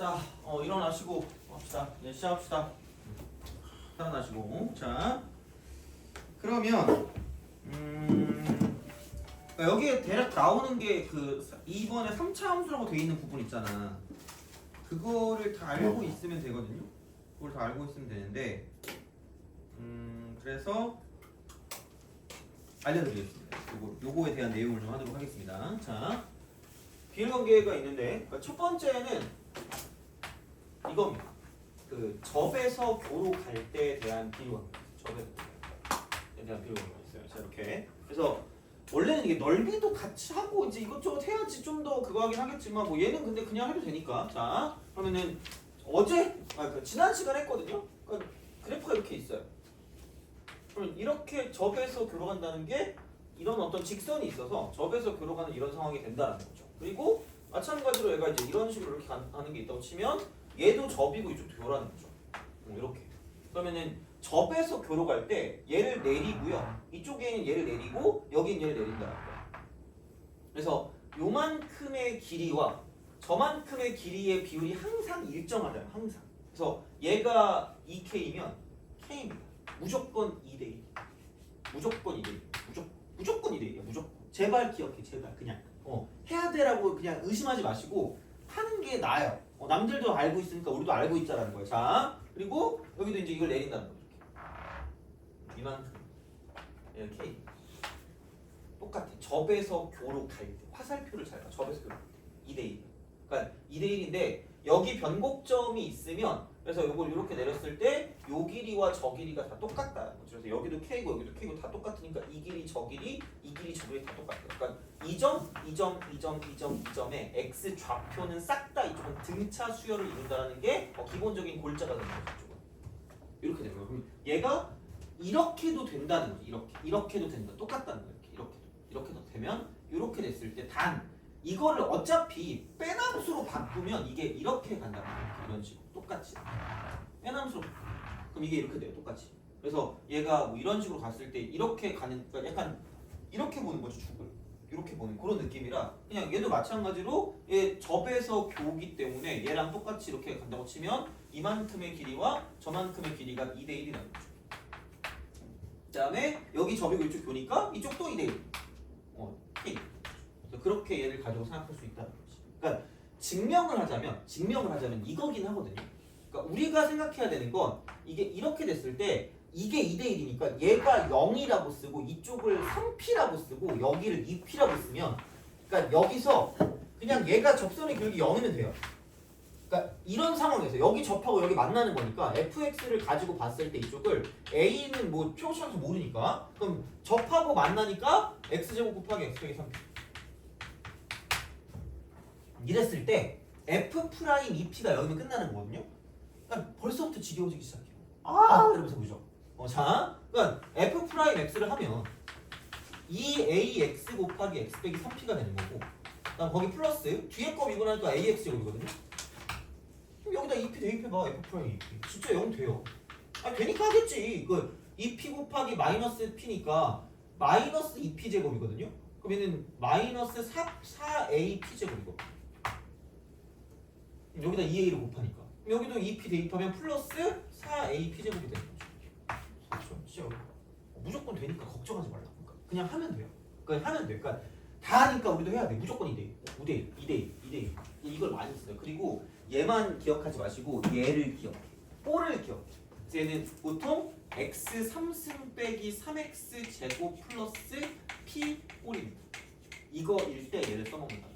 자, 일어나시고 합시다. 네, 시작합시다. 일어나시고. 자, 그러면 여기에 대략 나오는 게 그 2번에 3차 함수라고 돼 있는 부분 있잖아. 그거를 다 알고 있으면 되거든요. 그걸 다 알고 있으면 되는데, 그래서 알려드리겠습니다. 요거에 대한 내용을 좀 하도록 하겠습니다. 자, 비율관계가 있는데, 첫 번째는 이겁니다. 그 접에서 교로 갈 때에 대한 비율관계. 접에 대한 비율관계가 있어요. 자, 이렇게. 그래서 원래는 이게 넓이도 같이 하고 이제 이것저것 해야지 좀 더 그거 하긴 하겠지만, 뭐 얘는 근데 그냥 해도 되니까. 자, 그러면은 지난 시간에 했거든요. 그러니까 그래프가 이렇게 있어요. 그럼 이렇게 접에서 교로 간다는 게 이런 어떤 직선이 있어서 접에서 교로 가는 이런 상황이 된다는 거죠. 그리고 마찬가지로 얘가 이제 이런 식으로 이렇게 가는 게 있다고 치면 얘도 접이고 이쪽도 교라는 거죠. 이렇게. 그러면은 접에서 교로 갈 때 얘를 내리고요. 이쪽에 있는 얘를 내리고 여기 있는 얘를 내린다는 거예요. 그래서 요만큼의 길이와 저만큼의 길이의 비율이 항상 일정하잖아요. 항상. 그래서 얘가 2K이면 K입니다. 무조건 2대1. 무조건 2대1. 무조건 2대1이야. 무조건. 제발 기억해. 제발. 그냥. 해야 돼라고 그냥 의심하지 마시고 하는 게 나아요. 남들도 알고 있으니까 우리도 알고 있자라는 거예요. 자, 그리고 여기도 이제 이걸 내린다는 거죠. 이만큼. 얘는 K. 똑같아. 접에서 교로 갈 때. 화살표를 잘 봐. 접에서 교로 갈 때. 2대1. 그러니까 2대1인데 여기 변곡점이 있으면 그래서 이걸 이렇게 내렸을 때 요 길이와 저 길이가 다 똑같다는 거죠. 그래서 여기도 K고 여기도 K고 다 똑같으니까 이 길이 저 길이 이 길이 저 길이 다 똑같아요. 그러니까 이 점에 X 좌표는 싹 다 이쪽은 등차 수열을 이룬다는 게 기본적인 골자가 되는 거죠. 이쪽은. 이렇게 되는 거예요. 그럼 얘가 이렇게도 된다는 거죠. 이렇게도 된다. 똑같다는 거예요. 이렇게도 되면 이렇게 됐을 때 단 이거를 어차피 빼남수로 바꾸면 이게 이렇게 간다는 거예요. 이런 식으로 똑같이 빼남수로 그럼 이게 이렇게 돼요. 똑같이. 그래서 얘가 뭐 이런 식으로 갔을 때 이렇게 가는 그러니까 약간 이렇게 보는 거죠. 축을 이렇게 보는 그런 느낌이라 그냥 얘도 마찬가지로 얘 접에서 교기 때문에 얘랑 똑같이 이렇게 간다고 치면 이만큼의 길이와 저만큼의 길이가 2대1이라는 거죠. 그 다음에 여기 접이고 이쪽 교니까 이쪽도 2대1 K. 그렇게 얘를 가지고 생각할 수 있다는 거지. 그러니까 증명을 하자면 이거긴 하거든요. 그러니까 우리가 생각해야 되는 건 이게 이렇게 됐을 때 이게 2대1이니까 얘가 0이라고 쓰고 이쪽을 3P라고 쓰고 여기를 2P라고 쓰면 그러니까 여기서 그냥 얘가 접선의 교역이 0이면 돼요. 그러니까 이런 상황에서 여기 접하고 여기 만나는 거니까 fx를 가지고 봤을 때 이쪽을 a는 뭐 표시하면서 모르니까 그럼 접하고 만나니까 x제곱 곱하기 x 빼기 3P 이랬을 때 f'2p가 여기면 끝나는 거거든요. 그러니까 벌써부터 지겨워지기 시작해요. 이러면서 보죠. 자, 그러니까 f'x를 하면 2ax 곱하기 x 빼기 3p가 되는 거고 그다음 거기 플러스 뒤에 거 미분하니까 ax 제곱이거든요. 그럼 여기다 2p 대입해봐. f'2p 진짜 0 돼요. 되니까 하겠지. 그 2p 곱하기 마이너스 p니까 마이너스 2p 제곱이거든요. 그럼 얘는 마이너스 4AP 제곱이거든요. 여기다 2a를 곱하니까 여기도 2p 대입하면 플러스 4AP 제곱이 되는 거죠. 그렇죠. 진짜 무조건 되니까 걱정하지 말라. 그냥 하면 돼요. 그러니까 다 하니까 우리도 해야 돼. 무조건 2대1 이걸 많이 써요. 그리고 얘만 기억하지 마시고 얘를 기억해. 꼴을 기억해. 그래서 얘는 보통 x 3승 빼기 3x 제곱 플러스 p 꼴입니다. 이거일 때 얘를 써먹는다는 거예요.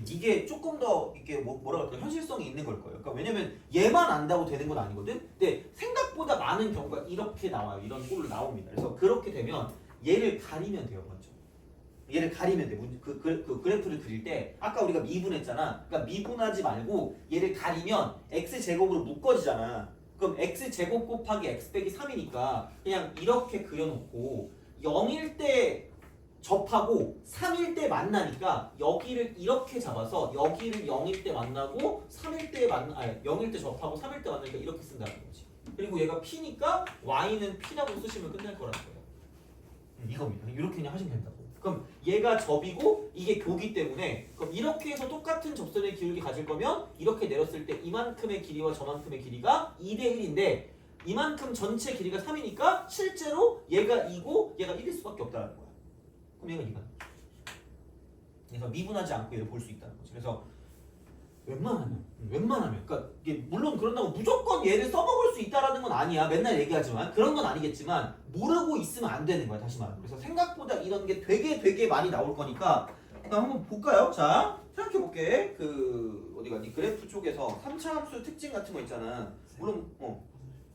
이게 조금 더 이게 뭐라 그럴까 현실성이 있는 걸 거예요. 그러니까 왜냐면 얘만 안다고 되는 건 아니거든. 근데 생각보다 많은 경우가 이렇게 나와요. 이런 꼴로 나옵니다. 그래서 그렇게 되면 얘를 가리면 돼요. 먼저 얘를 가리면 돼. 그 그래프를 그릴 때 아까 우리가 미분했잖아. 그러니까 미분하지 말고 얘를 가리면 x 제곱으로 묶어지잖아. 그럼 x 제곱 곱하기 x 빼기 3이니까 그냥 이렇게 그려놓고 0일 때 접하고 3일 때 만나니까 여기를 이렇게 잡아서 여기를 0일 때 만나고 3일 때 0일 때 접하고 3일 때 만나니까 이렇게 쓴다는 거지. 그리고 얘가 p니까 y는 p라고 쓰시면 끝날 거라는 거예요. 이겁니다. 이렇게 그냥 하시면 된다고. 그럼 얘가 접이고 이게 교기 때문에 그럼 이렇게 해서 똑같은 접선의 기울기 가질 거면 이렇게 내렸을 때 이만큼의 길이와 저만큼의 길이가 2대 1인데 이만큼 전체 길이가 3이니까 실제로 얘가 2고 얘가 1일 수밖에 없다는 거야. 그럼 얘가 2가. 그래서 미분하지 않고 얘를 볼 수 있다는 거지. 그래서 웬만하면 그러니까 이게 물론 그런다고 무조건 얘를 써먹을 수 있다라는 건 아니야. 맨날 얘기하지만 그런 건 아니겠지만 모르고 있으면 안 되는 거야. 다시 말하면. 그래서 생각보다 이런 게 되게 많이 나올 거니까 일단 한번 볼까요? 자, 생각해 볼게. 그 어디 갔니? 그래프 쪽에서 3차 함수 특징 같은 거 있잖아. 물론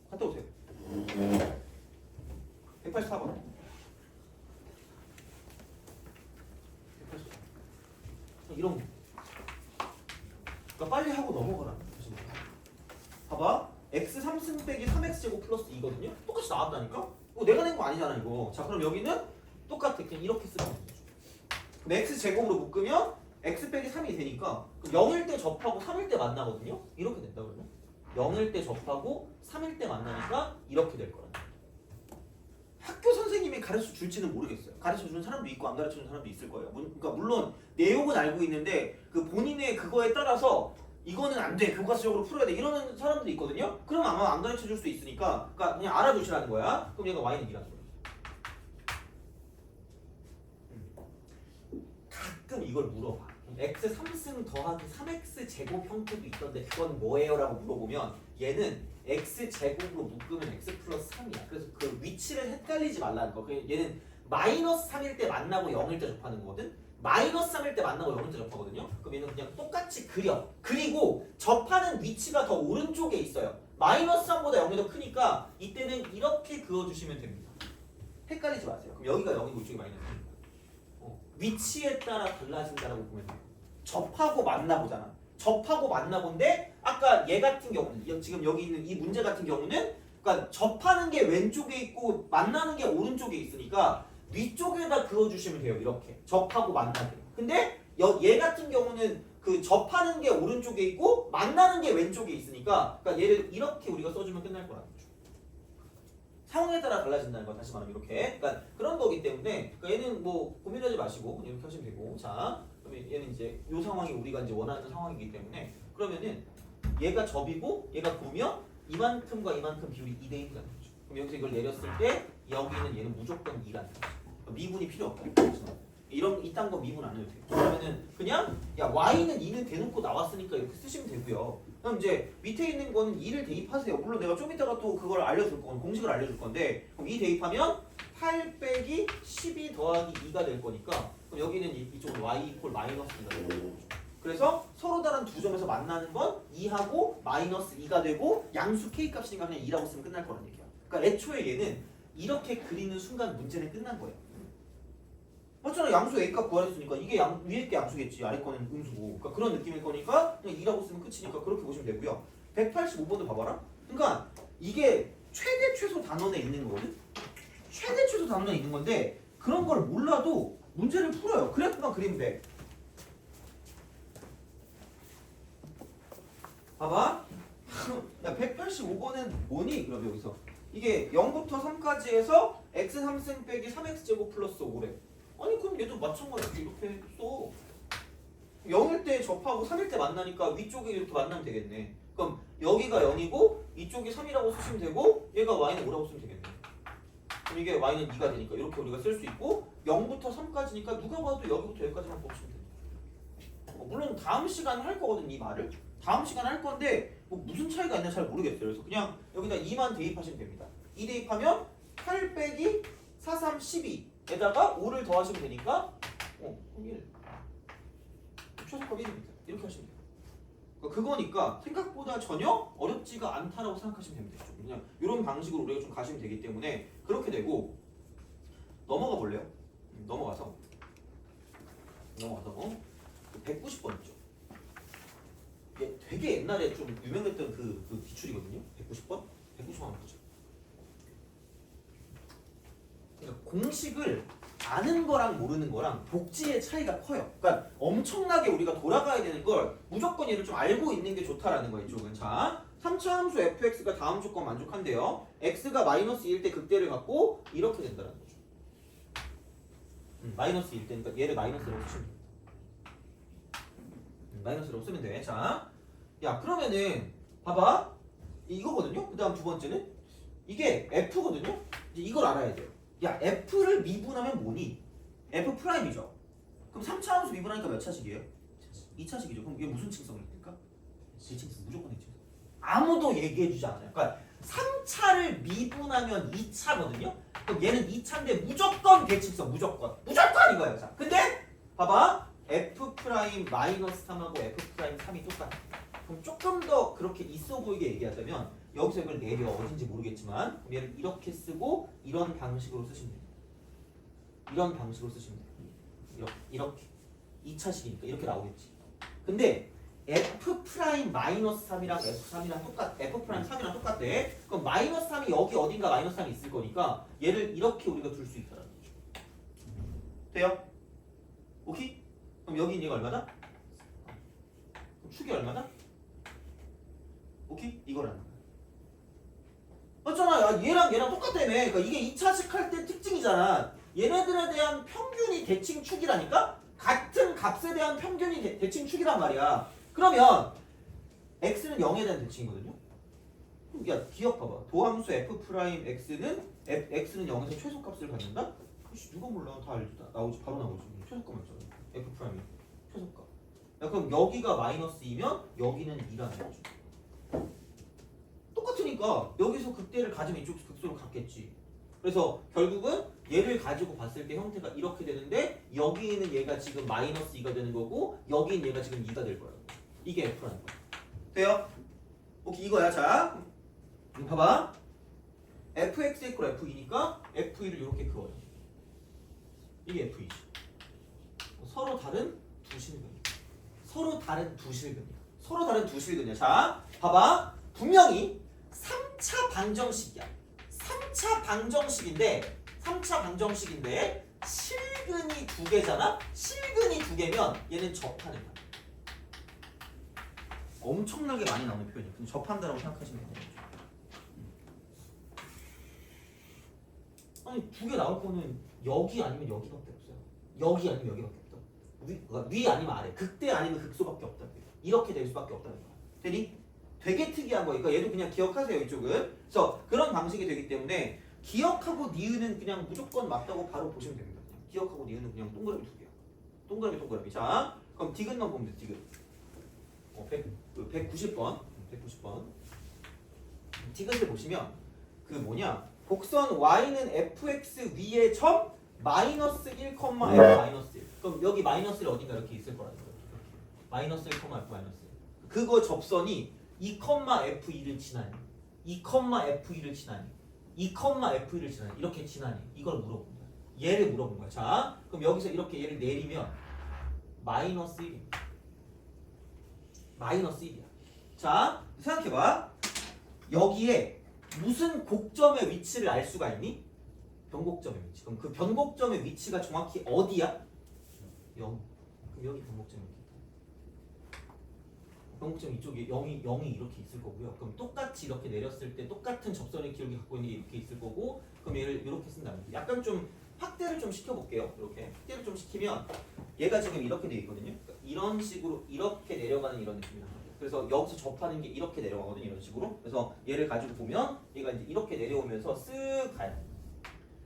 갔다 오세요. 184번. 이런 거. 그러니까 빨리 하고 넘어가라. 봐봐. x 3승 빼기 3x 제곱 플러스 2거든요. 똑같이 나왔다니까? 이거 내가 낸 거 아니잖아 이거. 자 그럼 여기는 똑같아. 그냥 이렇게 쓰면 되죠. 그럼 x 제곱으로 묶으면 x 빼기 3이 되니까 그럼 0일 때 접하고 3일 때 만나거든요. 이렇게 된다 그러면 0일 때 접하고 3일 때 만나니까 이렇게 될 거라. 학교 선생님이 가르쳐 줄지는 모르겠어요. 가르쳐 주는 사람도 있고 안 가르쳐 주는 사람도 있을 거예요. 그러니까 물론 내용은 알고 있는데 그 본인의 그거에 따라서 이거는 안 돼. 교과서적으로 풀어야 돼. 이러는 사람들도 있거든요. 그럼 아마 안 가르쳐 줄 수도 있으니까 그러니까 그냥 알아두시라는 거야. 그럼 얘가 y는 2라는 거야. 가끔 이걸 물어봐. x 3승 더하기 3x 제곱 형태도 있던데 그건 뭐예요? 라고 물어보면 얘는 x 제곱으로 묶으면 x 플러스 3이야. 그래서 그 위치를 헷갈리지 말라는 거. 얘는 마이너스 3일 때 만나고 0일 때 접하는 거거든. 마이너스 3일 때 만나고 0일 때 접하거든요. 그럼 얘는 그냥 똑같이 그려. 그리고 접하는 위치가 더 오른쪽에 있어요. 마이너스 3보다 0이 더 크니까 이때는 이렇게 그어주시면 됩니다. 헷갈리지 마세요. 그럼 여기가 0이고 이쪽이 마이너스 3입니다. 위치에 따라 달라진다라고 보면 돼요. 접하고 만나보잖아. 접하고 만나본데 아까 얘 같은 경우는 지금 여기 있는 이 문제 같은 경우는 그러니까 접하는 게 왼쪽에 있고 만나는 게 오른쪽에 있으니까 위쪽에다 그어주시면 돼요. 이렇게 접하고 만나게. 근데 얘 같은 경우는 그 접하는 게 오른쪽에 있고 만나는 게 왼쪽에 있으니까 그러니까 얘를 이렇게 우리가 써주면 끝날 거라는 거죠. 상황에 따라 달라진다는 거 다시 말하면 이렇게 그러니까 그런 거기 때문에 그러니까 얘는 뭐 고민하지 마시고 이렇게 하시면 되고 자 그러면 얘는 이제 이 상황이 우리가 이제 원하는 상황이기 때문에 그러면은 얘가 접이고 얘가 보면 이만큼과 이만큼 비율이 2대 1이라는 거죠. 그럼 여기서 이걸 내렸을 때 여기는 얘는 무조건 2라는 거죠. 미분이 필요 없다. 이딴 거 미분 안 해도 돼요. 그러면은 그냥 야 y는 2는 대놓고 나왔으니까 이렇게 쓰시면 되고요. 그럼 이제 밑에 있는 거는 2를 대입하세요. 물론 내가 좀 이따가 또 그걸 알려줄 건 공식을 알려줄 건데 그럼 2 대입하면 8 빼기 12 더하기 2가 될 거니까 그럼 여기는 이쪽은 y 이퀄 마이너스 2가 되는 거죠. 그래서 서로 다른 두 점에서 만나는 건 2하고 마이너스 2가 되고 양수 k 값이니까 그냥 2라고 쓰면 끝날 거란 얘기야. 그러니까 애초에 얘는 이렇게 그리는 순간 문제는 끝난 거예요. 맞잖아. 양수 A값 구하랬으니까 이게 위에 게 양수겠지. 아래 거는 음수고. 그러니까 그런 느낌일 거니까 그냥 2라고 쓰면 끝이니까 그렇게 보시면 되고요. 185번도 봐봐라. 그러니까 이게 최대 최소 단원에 있는 거거든. 최대 최소 단원에 있는 건데 그런 걸 몰라도 문제를 풀어요. 그래프만 그리면 돼. 봐봐. 야 185번은 뭐니? 그럼 여기서 이게 0부터 3까지 해서 x 3승 빼기 3x 제곱 플러스 5래. 아니 그럼 얘도 마찬가지로 이렇게 써. 0일 때 접하고 3일 때 만나니까 위쪽에 이렇게 만나면 되겠네. 그럼 여기가 0이고 이쪽이 3이라고 쓰시면 되고 얘가 y는 5라고 쓰면 되겠네. 그럼 이게 y는 2가 되니까 이렇게 우리가 쓸 수 있고 0부터 3까지니까 누가 봐도 여기부터 여기까지만 뽑으시면 돼요. 물론 다음 시간에 할 거거든 이 말을. 다음 시간에 할 건데 뭐 무슨 차이가 있나 잘 모르겠어요. 그래서 그냥 여기다 2만 대입하시면 됩니다. 2 대입하면 8 빼기 4, 3, 12 에다가 5를 더하시면 되니까 그럼 1 최소값 1입니다. 이렇게 하시면 돼요. 그거니까 생각보다 전혀 어렵지가 않다라고 생각하시면 됩니다. 그냥 이런 방식으로 우리가 좀 가시면 되기 때문에 그렇게 되고 넘어가 볼래요? 넘어가서 190번 있죠. 이게 되게 옛날에 좀 유명했던 그 기출이거든요. 190번? 190번 한번 보죠. 그러니까 공식을 아는 거랑 모르는 거랑 복지의 차이가 커요. 그러니까 엄청나게 우리가 돌아가야 되는 걸 무조건 얘를 좀 알고 있는 게 좋다라는 거예요. 이쪽은. 자, 3차 함수 fx가 다음 조건 만족한대요. x가 마이너스 2일 때 극대를 갖고 이렇게 된다는 거죠. 마이너스 1 때니까 얘를 마이너스라고 쓰시면 돼. 마이너스라고 쓰면 돼. 자, 야 그러면은 봐봐 이거거든요. 그다음 두 번째는 이게 F거든요. 이제 이걸 알아야 돼요. 야 F를 미분하면 뭐니? F 프라임이죠. 그럼 3차 함수 미분하니까 몇 차식이에요? 2차식이죠. 그럼 이게 무슨 층성이 됩니까? 대칭성, 무조건 대칭성. 아무도 얘기해주지 않아요. 그러니까 3차를 미분하면 2차거든요. 그럼 얘는 2차인데 무조건 대칭성, 무조건 이거예요. 자, 근데 봐봐 F 프라임 마이너스 3하고 F 프라임 3이 똑같아. 그럼 조금 더 그렇게 있어 보이게 얘기하자면 여기서 이걸 내려 어딘지 모르겠지만 얘를 이렇게 쓰고 이런 방식으로 쓰시면 돼요. 이런 방식으로 쓰시면 돼요. 이렇게 2차식이니까 이렇게 나오겠지. 근데 F 프라임 마이너스 3이랑 F3이랑 F 프라임 3이랑 똑같대. 그럼 마이너스 3이 여기 어딘가 마이너스 3이 있을 거니까 얘를 이렇게 우리가 둘 수 있다는 거죠. 돼요? 오케이? 그럼 여기 있는 얘가 얼마다? 그럼 축이 얼마다? 오케이? 이걸 하는 거야. 맞잖아. 야, 얘랑 똑같다며. 그러니까 이게 2차식 할 때 특징이잖아. 얘네들에 대한 평균이 대칭축이라니까? 같은 값에 대한 평균이 대칭축이란 말이야. 그러면 x는 0에 대한 대칭이거든요. 야 기억 봐봐. 도함수 f 프라임 x는 0에서 최소값을 갖는다? 누가 몰라. 다 알지. 나오지. 바로 나오지. 최소값 맞잖아. f 프라임이 최소값. 야 그럼 여기가 마이너스 2면 여기는 2라는 거죠. 똑같으니까 여기서 극대를 가지면 이쪽 극소로 갖겠지. 그래서 결국은 얘를 가지고 봤을 때 형태가 이렇게 되는데 여기 있는 얘가 지금 마이너스 2가 되는 거고 여기 있는 얘가 지금 2가 될 거야. 이게 F라는 거야. 돼요? 오케이 이거야. 자 봐봐. fx 이퀄 f2니까 f2를 이렇게 그어요. 이게 f2죠. 서로 다른 두 실근이야. 서로 다른 두 실근이야. 서로 다른 두 실근이야. 자 봐봐. 분명히 3차 방정식이야. 3차 방정식인데 실근이 두 개잖아? 실근이 두 개면 얘는 접하는 거야. 엄청나게 많이 나오는 표현이에요. 근데 접한다라고 생각하시면 돼요. 아니 두 개 나올 거는 여기 아니면 여기밖에 없어요. 여기 아니면 여기밖에 없다. 위 아니면 아래, 극대 아니면 극소밖에 없다. 이렇게 될 수밖에 없다는 거야. 되니? 되게 특이한 거니까 얘도 그냥 기억하세요. 이쪽은. 그래서 그런 방식이 되기 때문에 기억하고 니은은 그냥 무조건 맞다고 바로 보시면 됩니다. 기억하고 니은은 그냥 동그라미 두 개야. 동그라미. 자, 그럼 디귿만 보면 돼. 디귿. 190번. 디귿을 보시면 그 뭐냐? 곡선 y는 fx 위에 점 마이너스 1, f 마이너스 1. 그럼 여기 마이너스 1 어딘가 이렇게 있을 거라는 거예요. 마이너스 1, f 마이너스 1. 그거 접선이 2, f2를 지나니 2, f2를 지나니 2, f2를 지나니 이렇게 지나니 이걸 물어본 거야. 얘를 물어본 거야. 자, 그럼 여기서 이렇게 얘를 내리면 마이너스 1입니다. 마이너스 1이야. 자, 생각해봐. 여기에 무슨 곡점의 위치를 알 수가 있니? 변곡점의 위치. 그럼 그 변곡점의 위치가 정확히 어디야? 0. 그럼 여기 변곡점이 있겠다. 변곡점 이쪽에 0이 이렇게 있을 거고요. 그럼 똑같이 이렇게 내렸을 때 똑같은 접선의 기울기 갖고 있는 게 이렇게 있을 거고, 그럼 얘를 이렇게 쓴다면 약간 좀 확대를 좀 시켜볼게요. 이렇게 확대를 좀 시키면 얘가 지금 이렇게 돼 있거든요. 그러니까 이런 식으로 이렇게 내려가는 이런 느낌이 나요. 그래서 여기서 접하는 게 이렇게 내려가거든요. 이런 식으로. 그래서 얘를 가지고 보면 얘가 이제 이렇게 내려오면서 쓱 가요.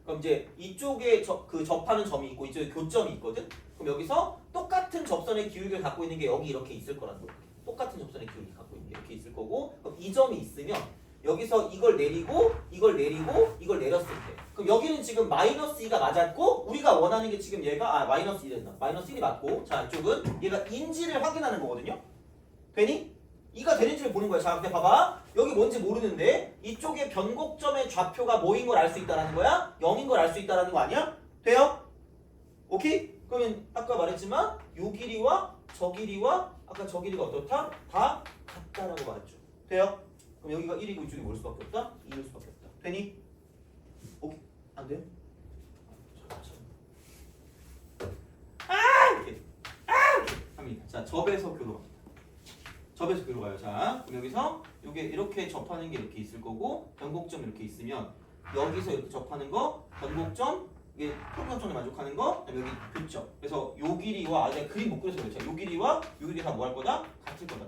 그럼 이제 이쪽에 그 접하는 점이 있고 이쪽에 교점이 있거든. 그럼 여기서 똑같은 접선의 기울기를 갖고 있는 게 여기 이렇게 있을 거라는 거야. 똑같은 접선의 기울기 갖고 있는 게 이렇게 있을 거고, 그럼 이 점이 있으면 여기서 이걸 내리고 이걸 내렸을 때, 그럼 여기는 지금 마이너스 2가 맞았고 우리가 원하는 게 지금 얘가 마이너스 1이 된다. 마이너스 1이 맞고, 자 이쪽은 얘가 인지를 확인하는 거거든요. 되니? 2가 되는지를 보는 거야. 자, 근데 봐봐. 여기 뭔지 모르는데 이쪽에 변곡점의 좌표가 뭐인 걸 알 수 있다라는 거야? 0인 걸 알 수 있다라는 거 아니야? 돼요? 오케이? 그러면 아까 말했지만 요 길이와 저 길이와 아까 저 길이가 어떻다? 다 같다라고 말했죠. 돼요? 그럼 여기가 1이고 이쪽이 뭘 수밖에 없다? 2일 수밖에 없다. 되니? 오케이? 안 돼요? 이렇게. 합니다. 자, 접에서 교로 갑니다. 접에서 교로 가요. 자, 그럼 여기서 요게 이렇게 접하는 게 이렇게 있을 거고 변곡점 이렇게 있으면 여기서 이렇게 접하는 거 변곡점 이게 평균합정에 만족하는 거, 그다음에 여기 교점. 그래서 요 길이와 내가 그림 못 그려서 그렇죠. 요 길이와 요 길이 다 뭐 할 거다? 같을 거다.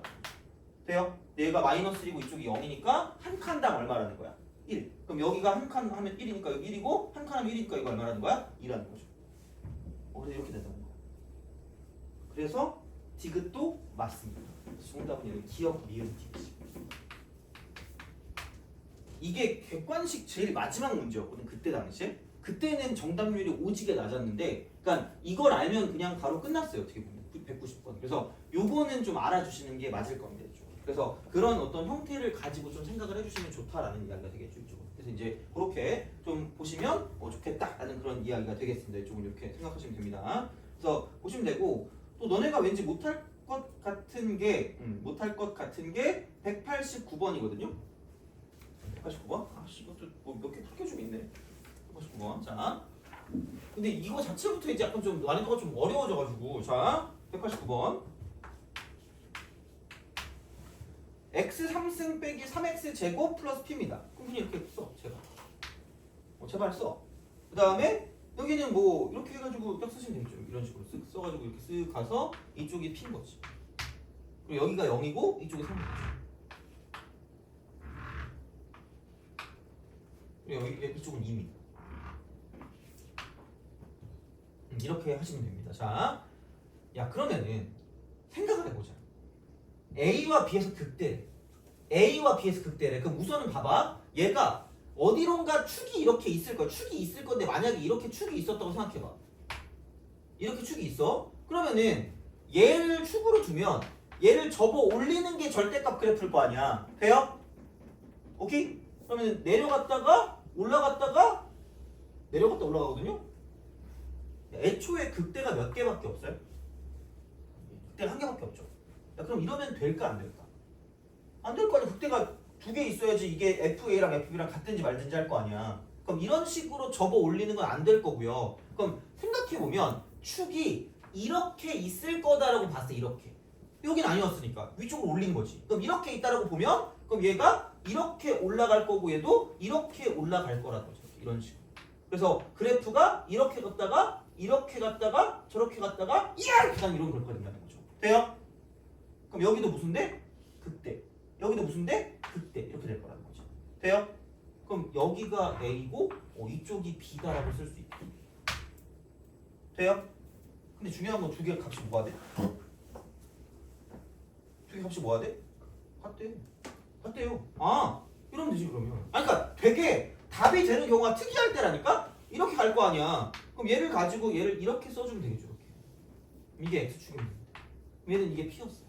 돼요? 얘가 마이너스 1이고 이쪽이 0이니까 한 칸당 얼마라는 거야? 1. 그럼 여기가 한 칸 하면 1이니까 여기 1이고 한 칸 하면 1이니까 이거 얼마라는 거야? 2라는 거죠. 그래서 이렇게 된다는 거. 그래서 디귿도 맞습니다. 정답은 여기 기억 미음 디귿. 이게 객관식 제일 마지막 문제였거든 그때 당시에. 그때는 정답률이 오지게 낮았는데, 그러니까 이걸 알면 그냥 바로 끝났어요. 어떻게 보면 190번. 그래서 요거는 좀 알아주시는 게 맞을 겁니다. 이쪽은. 그래서 그런 어떤 형태를 가지고 좀 생각을 해주시면 좋다라는 이야기가 되겠죠. 이쪽은. 그래서 이제 그렇게 좀 보시면 좋겠다라는 그런 이야기가 되겠습니다. 이쪽은 이렇게 생각하시면 됩니다. 그래서 보시면 되고, 또 너네가 왠지 못할 것 같은 게 189번이거든요. 189번? 아씨 이것도 뭐 몇 개 탁해주고 있네. 189번. 자, 근데 이거 자체부터 이제 약간 좀 난이도가 좀 어려워져가지고, 자 189번. x 3승 빼기 3x 제곱 플러스 p입니다. 그럼 그냥 이렇게 써. 제발 써. 그 다음에 여기는 뭐 이렇게 해가지고 딱 쓰시면 되겠죠. 이런 식으로 쓱 써가지고 이렇게 쓱 가서 이쪽이 p인 거지. 그리고 여기가 0이고 이쪽이 3이죠. 그리고 여기 이쪽은 2입니다. 이렇게 하시면 됩니다. 자, 야 그러면은 생각을 해보자. A와 B에서 극대래. A와 B에서 극대래. 그럼 우선은 봐봐. 얘가 어디론가 축이 이렇게 있을 거야. 축이 있을 건데 만약에 이렇게 축이 있었다고 생각해봐. 이렇게 축이 있어. 그러면은 얘를 축으로 두면 얘를 접어 올리는 게 절대값 그래프일 거 아니야. 돼요? 오케이? 그러면 내려갔다가 올라갔다가 내려갔다 올라가거든요. 애초에 극대가 몇 개밖에 없어요? 극대가 한 개밖에 없죠. 야, 그럼 이러면 될까 안 될까? 안 될 거 아니야. 극대가 두 개 있어야지 이게 FA랑 FB랑 같든지 말든지 할 거 아니야. 그럼 이런 식으로 접어 올리는 건 안 될 거고요. 그럼 생각해보면 축이 이렇게 있을 거다라고 봤어. 이렇게. 여긴 아니었으니까 위쪽으로 올린 거지. 그럼 이렇게 있다라고 보면 그럼 얘가 이렇게 올라갈 거고 얘도 이렇게 올라갈 거라는 거죠. 이런 식으로. 그래서 그래프가 이렇게 갔다가 이렇게 갔다가 저렇게 갔다가 그냥 이런 걸 거린다는 거죠. 돼요? 그럼 여기도 무슨 대? 극대. 여기도 무슨 대? 극대. 이렇게 될 거라는 거죠. 돼요? 그럼 여기가 A고 이쪽이 B다라고 쓸 수 있다. 돼요? 근데 중요한 건 두 개 값이 뭐가 돼? 두 개 값이 뭐가 돼? 같대요. 아, 이러면 되지 그러면. 그러니까 되게 답이 되는 경우가 특이할 때라니까? 이렇게 갈 거 아니야. 그럼 얘를 가지고 얘를 이렇게 써주면 되겠죠. 이렇게. 이게 X축이면 됩니다. 얘는 이게 P였어요.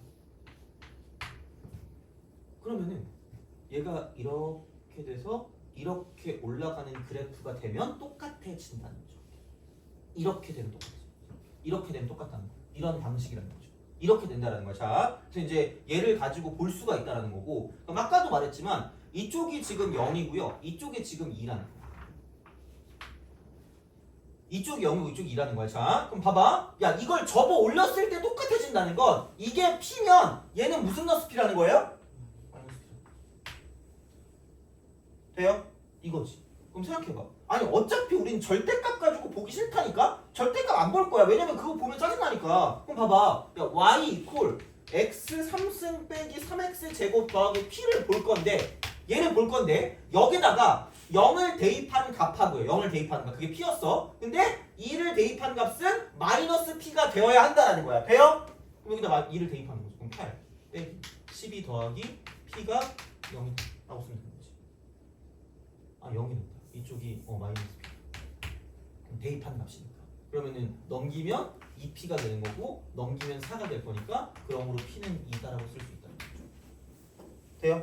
그러면은 얘가 이렇게 돼서 이렇게 올라가는 그래프가 되면 똑같아진다는 거죠. 이렇게 되면 똑같아져. 이렇게 되면 똑같다는 거예요. 이런 방식이라는 거죠. 이렇게 된다는 거야. 자, 그래서 이제 얘를 가지고 볼 수가 있다는 거고, 그럼 아까도 말했지만 이쪽이 지금 0이고요. 이쪽이 지금 2라는 거야. 이쪽이 0이고 이쪽이 2라는 거야. 자, 그럼 봐봐. 야, 이걸 접어 올렸을 때 똑같아진다는 건 이게 P면 얘는 무슨 너스 P라는 거예요? 마이너스 P. 돼요? 이거지. 그럼 생각해봐. 아니 어차피 우린 절대값 가지고 보기 싫다니까? 절대값 안 볼 거야. 왜냐면 그거 보면 짜증나니까. 그럼 봐봐. 야, y 이퀄 x 3승 빼기 3x 제곱 더하기 p를 볼 건데 얘를 볼 건데 여기다가 0을 대입한 값하고요. 0을 대입하는 값. 그게 p였어. 근데 2를 대입한 값은 마이너스 p가 되어야 한다는 거야. 돼요? 그럼 여기다 2를 대입하는 거죠. 그럼 8 빼기 12 더하기 p가 0이라고 쓰면 되는 거지. 아 0이 된다. 이쪽이 마이너스 p. 그럼 대입한 값이니까. 그러면은 넘기면 2p가 되는 거고 넘기면 4가 될 거니까 그러므로 p는 2다라고 쓸 수 있다는 거죠. 돼요?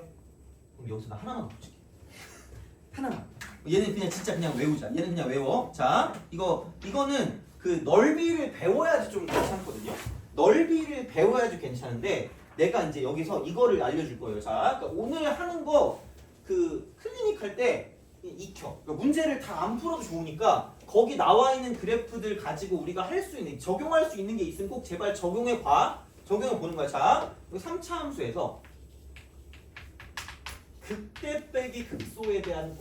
그럼 여기서 나 하나만 붙일게. 하나만. 얘는 그냥 진짜 그냥 외우자. 얘는 그냥 외워. 자, 이거는 그 넓이를 배워야지 좀 괜찮거든요. 넓이를 배워야지 괜찮은데 내가 이제 여기서 이거를 알려줄 거예요. 자, 그러니까 오늘 하는 거 그 클리닉 할 때 익혀. 그러니까 문제를 다 안 풀어도 좋으니까 거기 나와 있는 그래프들 가지고 우리가 할 수 있는, 적용할 수 있는 게 있으면 꼭 제발 적용해 봐. 적용해 보는 거야. 자, 3차 함수에서 극대 빼기 극소에 대한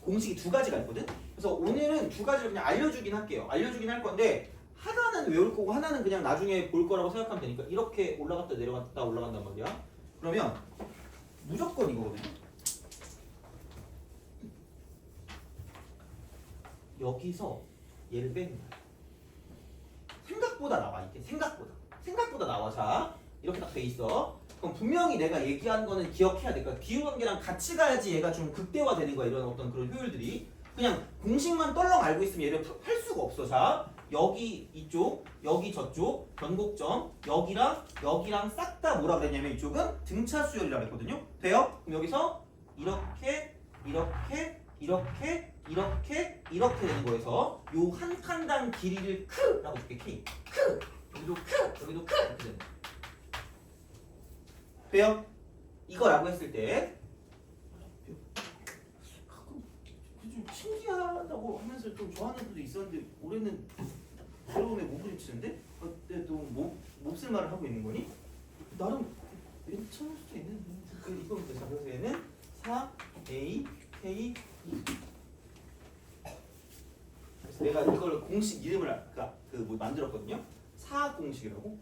공식이 두 가지가 있거든. 그래서 오늘은 두 가지를 그냥 알려주긴 할게요. 알려주긴 할 건데 하나는 외울 거고 하나는 그냥 나중에 볼 거라고 생각하면 되니까 이렇게 올라갔다 내려갔다 올라간단 말이야. 그러면 무조건 이거거든요. 여기서 얘를 빼는 거야. 생각보다 나와 이게 생각보다 나와. 자 이렇게 딱 돼 있어. 그럼 분명히 내가 얘기한 거는 기억해야 돼. 그러니까 비율관계랑 같이 가야지 얘가 좀 극대화되는 거야. 이런 어떤 그런 효율들이. 그냥 공식만 떨렁 알고 있으면 얘를 할 수가 없어. 자 여기 이쪽, 여기 저쪽, 변곡점, 여기랑 싹 다 뭐라 그랬냐면 이쪽은 등차 수열이라고 했거든요. 돼요? 그럼 여기서 이렇게 되는 거에서 요 한 칸당 길이를 크라고 줄게. 크 여기도 크 이렇게 되는 거. 돼요? 이거라고 했을 때 가끔 좀 신기하다고 하면서 좀 좋아하는 분도 있었는데 올해는 괴로움에 못 부딪히는데? 근데 또 몹쓸 말을 하고 있는 거니? 나름 괜찮을 수도 있는데 이거부터 자 그래서 얘는 4A K 2 그래서 내가 이걸 공식 이름을 아까 뭐 만들었거든요. 4공식이라고.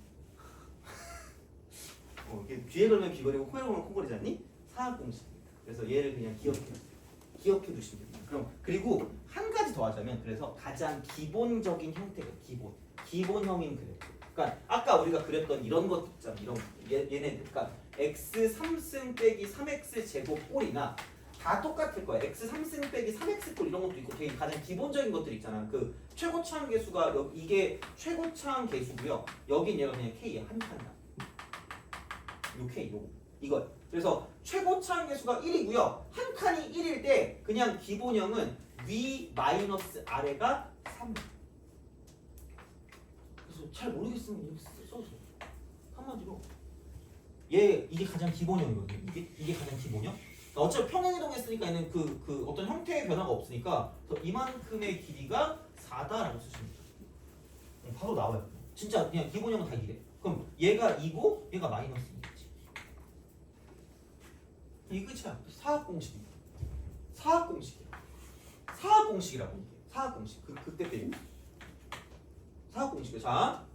이게 귀에 걸면 귀걸이고 코에 걸면 코걸이지 않니? 4공식. 그래서 얘를 그냥 기억해 두시면 됩니다. 그럼 그리고 한 가지 더 하자면 그래서 가장 기본적인 형태가 기본형인 그래프. 그러니까 아까 우리가 그렸던 이런 것 있잖아. 이런 얘네들. 그러니까 x 3승 빼기 3x 제곱 꼴이나 다 똑같을 거야. x 3승 빼기 3x 꼴 이런 것도 있고 되게 가장 기본적인 것들 있잖아. 그 최고차항 계수가 이게 최고차항 계수고요. 여긴 얘가 그냥 k야. 한 칸당. 요 k 요거 이거. 그래서 최고차항 계수가 1이고요. 한 칸이 1일 때 그냥 기본형은 위 마이너스 아래가 3. 그래서 잘 모르겠으면 이렇게 써줘. 한마디로 이게 가장 기본형이거든요. 이게 가장 기본형. 어차피 평행이동했으니까 얘는 그 어떤 형태의 변화가 없으니까 이만큼의 길이가 4다라고 쓰시면 돼요. 바로 나와요. 진짜 그냥 기본형은 다 이래. 그럼 얘가 2고 얘가 마이너스 2겠지. 이 끝이야. 사학공식이야. 사학공식이라고 이게. 사학공식. 그때 때문에. 사학공식이야. 자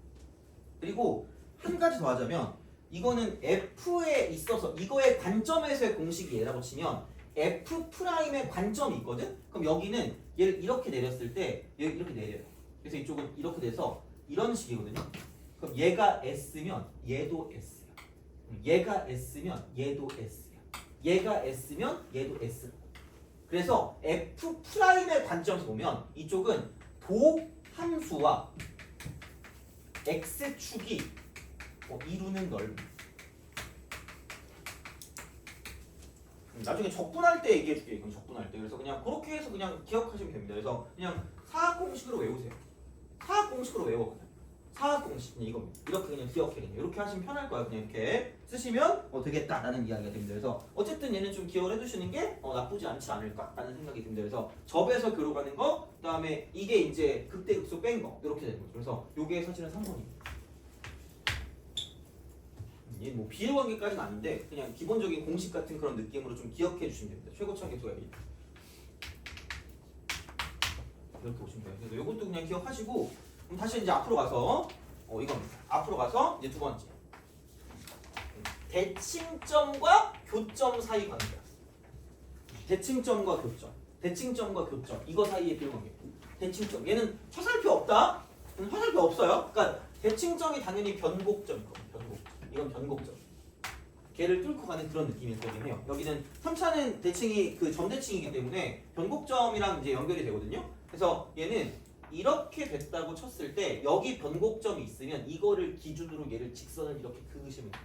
그리고 한 가지 더 하자면 이거는 F에 있어서 이거의 관점에서의 공식이 얘라고 치면 F'의 관점이 있거든? 그럼 여기는 얘를 이렇게 내렸을 때 얘를 이렇게 내려요. 그래서 이쪽은 이렇게 돼서 이런 식이거든요. 그럼 얘가 S면 얘도 S야. 얘가 S면 얘도 S야. 얘가 S면 얘도 S. 그래서 F'의 관점에서 보면 이쪽은 도함수와 X축이 이루는 넓이. 나중에 적분할 때 얘기해줄게. 이건 적분할 때. 그래서 그냥 그렇게 해서 그냥 기억하시면 됩니다. 그래서 그냥 사학공식으로 외우세요. 사학공식으로 외워 그냥. 사학공식 그냥 이겁니다. 이렇게 그냥 기억해 그냥. 이렇게 하시면 편할 거야. 그냥 이렇게 쓰시면 되겠다라는 이야기가 됩니다. 그래서 어쨌든 얘는 좀 기억을 해두시는 게 나쁘지 않지 않을까라는 생각이 듭니다. 그래서 접에서 교로 가는 거, 그다음에 이게 이제 극대극소 뺀 거 이렇게 되는 거죠. 그래서 요게 사실은 3번입니다. 얘 뭐 비례관계까지는 아닌데 그냥 기본적인 공식 같은 그런 느낌으로 좀 기억해 주시면 됩니다. 최고차 계수가 이렇게 보시면 돼요. 그래서 이것도 그냥 기억하시고 그럼 다시 이제 앞으로 가서 이겁니다. 앞으로 가서 이제 두 번째 대칭점과 교점 사이 관계야. 대칭점과 교점 이거 사이의 비례관계. 대칭점 얘는 화살표 없다. 화살표 없어요. 그러니까 대칭점이 당연히 변곡점일 겁니다. 이건 변곡점. 걔를 뚫고 가는 그런 느낌일 거긴 해요. 여기는 3차는 대칭이 그 점대칭이기 때문에 변곡점이랑 이제 연결이 되거든요. 그래서 얘는 이렇게 됐다고 쳤을 때 여기 변곡점이 있으면 이거를 기준으로 얘를 직선을 이렇게 그으시면 됩니다.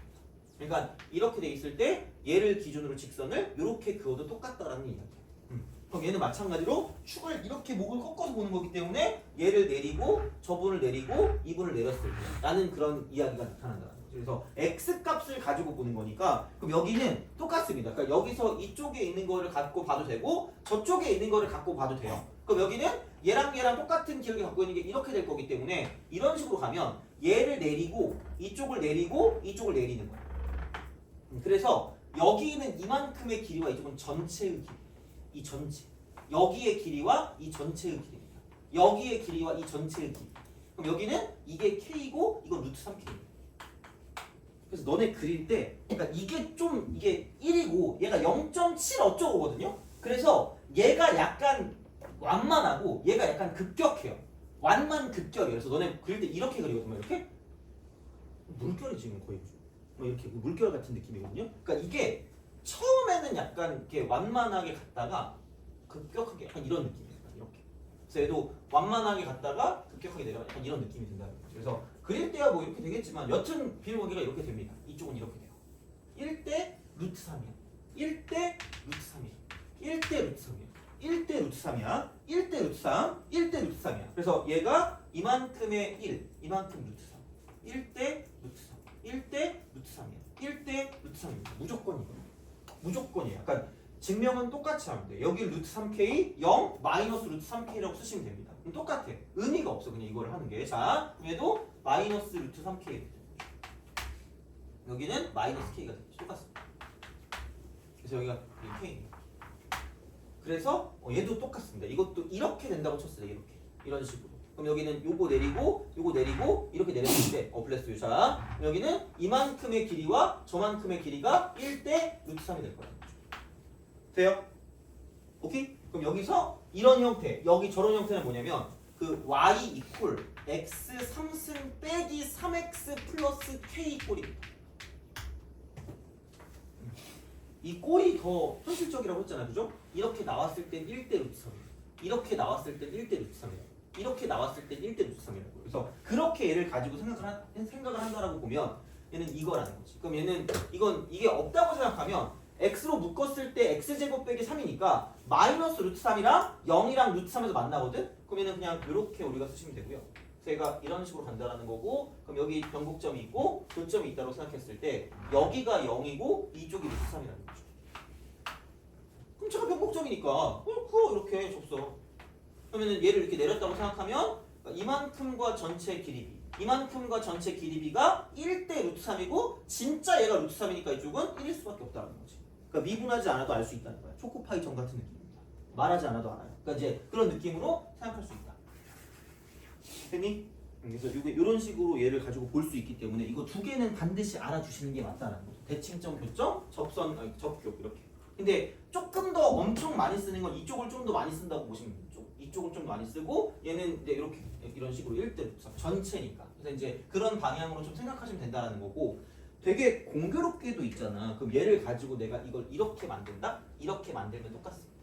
그러니까 이렇게 돼 있을 때 얘를 기준으로 직선을 이렇게 그어도 똑같다라는 얘기예요. 그럼 얘는 마찬가지로 축을 이렇게 목을 꺾어서 보는 거기 때문에 얘를 내리고 저분을 내리고 이분을 내렸을 때 라는 그런 이야기가 나타난다. 그래서 x값을 가지고 보는 거니까 그럼 여기는 똑같습니다. 그러니까 여기서 이쪽에 있는 거를 갖고 봐도 되고 저쪽에 있는 거를 갖고 봐도 돼요. 그럼 여기는 얘랑 똑같은 기억을 갖고 있는 게 이렇게 될 거기 때문에 이런 식으로 가면 얘를 내리고 이쪽을 내리는 거예요. 그래서 여기는 이만큼의 길이와 이쪽은 전체의 길이. 이 전체. 여기의 길이와 이 전체의 길이입니다. 여기의 길이와 이 전체의 길이. 그럼 여기는 이게 k이고 이건 루트 3k입니다. 그래서 너네 그릴 때 그러니까 이게 1이고 얘가 0.7 어쩌고거든요. 그래서 얘가 약간 완만하고 얘가 약간 급격해요. 완만 급격이에요. 그래서 너네 그릴 때 이렇게 그리거든요. 이렇게 물결이 지금 거의 뭐 이렇게 물결 같은 느낌이거든요. 그러니까 이게 처음에는 약간 이렇게 완만하게 갔다가 급격하게 약간 이런 느낌이에요. 이렇게. 그래서 얘도 완만하게 갔다가 급격하게 내려가 약간 이런 느낌이 든다는 거죠. 그래서 그릴 때야 뭐 이렇게 되겠지만 여튼 비밀관계가 이렇게 됩니다. 이쪽은 이렇게 돼요. 1대 루트 3이야. 1대 루트 3이야. 1대 루트 3이야. 1대 루트 3이야. 1대 루트 3, 1대 루트 3이야. 그래서 얘가 이만큼의 1, 이만큼 루트 3. 1대 루트 3, 1대 루트 3이야. 1대 루트 3입니다. 무조건이거든요. 무조건이에요. 약간 증명은 똑같이 하면 돼. 여기 루트 3k, 0, 마이너스 루트 3k라고 쓰시면 됩니다. 그럼 똑같아. 의미가 없어. 그냥 이걸 하는 게. 자, 얘도 마이너스 루트 3k. 여기는 마이너스 k가 되죠. 똑같습니다. 그래서 여기가 k입니다. 그래서 얘도 똑같습니다. 이것도 이렇게 된다고 쳤어요. 이렇게. 이런 식으로. 그럼 여기는 요거 내리고 이렇게 내렸을 때 블레스 자 여기는 이만큼의 길이와 저만큼의 길이가 1대 루트 3이 될 거예요. 돼요? 오케이? 그럼 여기서 이런 형태, 여기 저런 형태는 뭐냐면 그 y 이퀄 x 3승 빼기 3x 플러스 k 꼴입니다. 이 꼴이 더 현실적이라고 했잖아요. 그죠? 이렇게 나왔을 땐 1대 루트 3이에요. 이렇게 나왔을 땐 1대 루트 3이에요. 이렇게 나왔을 땐 1대 루트 3이라고. 그래서 그렇게 얘를 가지고 생각을 한다라고 보면 얘는 이거라는 거지. 그럼 얘는 이게 없다고 생각하면 x로 묶었을 때 x제곱 빼기 3이니까 마이너스 루트 3이랑 0이랑 루트 3에서 만나거든? 그럼 얘는 그냥 이렇게 우리가 쓰시면 되고요. 그래서 얘가 이런 식으로 간다라는 거고 그럼 여기 변곡점이 있고 교점이 있다고 생각했을 때 여기가 0이고 이쪽이 루트 3이라는 거죠. 그럼 제가 변곡점이니까 이렇게 줬어. 그러면 얘를 이렇게 내렸다고 생각하면 이만큼과 전체 길이비 이만큼과 전체 길이비가 1대 루트 3이고 진짜 얘가 루트 3이니까 이쪽은 1일 수밖에 없다는 거지. 그러니까 미분하지 않아도 알 수 있다는 거야. 초코파이 점 같은 느낌입니다. 말하지 않아도 알아요. 그러니까 이제 그런 느낌으로 생각할 수 있다. 됐니? 그래서 이런 식으로 얘를 가지고 볼 수 있기 때문에 이거 두 개는 반드시 알아주시는 게 맞다는 거죠. 대칭점, 교점, 접선, 접교 이렇게. 근데 조금 더 엄청 많이 쓰는 건 이쪽을 좀 더 많이 쓴다고 보시면 돼요. 이쪽을 좀 많이 쓰고 얘는 이제 이렇게 이런 식으로 1대 루트 3 전체니까. 그래서 이제 그런 방향으로 좀 생각하시면 된다는 거고 되게 공교롭게도 있잖아. 그럼 얘를 가지고 내가 이걸 이렇게 만든다? 이렇게 만들면 똑같습니다.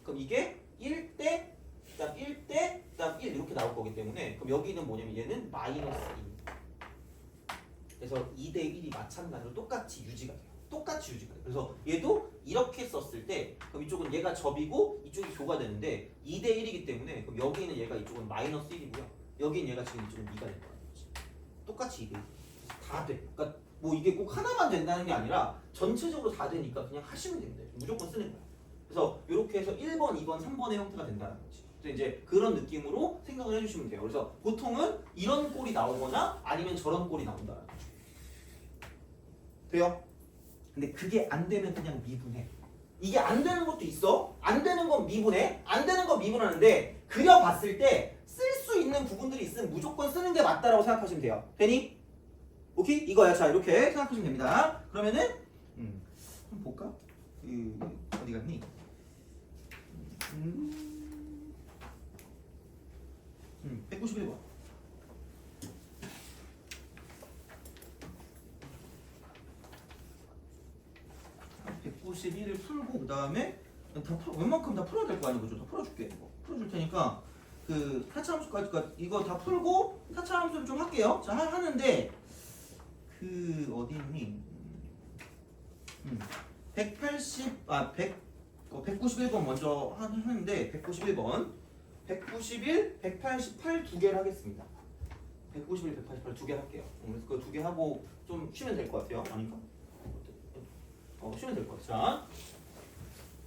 그럼 이게 1대 그다음 1대 그다음 1 이렇게 나올 거기 때문에 그럼 여기는 뭐냐면 얘는 마이너스 2. 그래서 2대 1이 마찬가지로 똑같이 유지가 돼요. 똑같이 유지가 돼요. 그래서 얘도 이렇게 썼을 때 그럼 이쪽은 얘가 접이고 이쪽이 교가 되는데 2대 1이기 때문에 그럼 여기는 얘가 이쪽은 마이너스 1이고요. 여기는 얘가 지금 이쪽은 2가 될 거라는 거지. 똑같이 2대 1. 다 돼. 그러니까 뭐 이게 꼭 하나만 된다는 게 아니라 전체적으로 다 되니까 그냥 하시면 됩니다. 무조건 쓰는 거야. 그래서 이렇게 해서 1번, 2번, 3번의 형태가 된다는 거지. 그래서 이제 그런 느낌으로 생각을 해주시면 돼요. 그래서 보통은 이런 꼴이 나오거나 아니면 저런 꼴이 나온다는 거죠. 돼요? 근데 그게 안 되면 그냥 미분해. 이게 안 되는 것도 있어. 안 되는 건 미분해. 안 되는 건 미분하는데 그려봤을 때 쓸 수 있는 부분들이 있으면 무조건 쓰는 게 맞다라고 생각하시면 돼요. 되니? 오케이? 이거야. 자 이렇게 생각하시면 됩니다. 그러면은 한번 볼까? 어디 갔니? 191번. 191을 풀고 그 다음에 웬만큼 다 풀어야 될 거 아니고 다 풀어줄게. 풀어줄 테니까 그 타차함수까지 이거 다 풀고 타차함수를 좀 할게요. 자 하는데 그 어디 있니? 191번 먼저 하는데 191번 191, 188 두 개를 하겠습니다. 191, 188 두 개 할게요. 그래서 그 두 개 하고 좀 쉬면 될 것 같아요. 아닌가? 쉬면 될 것 같아요. 자,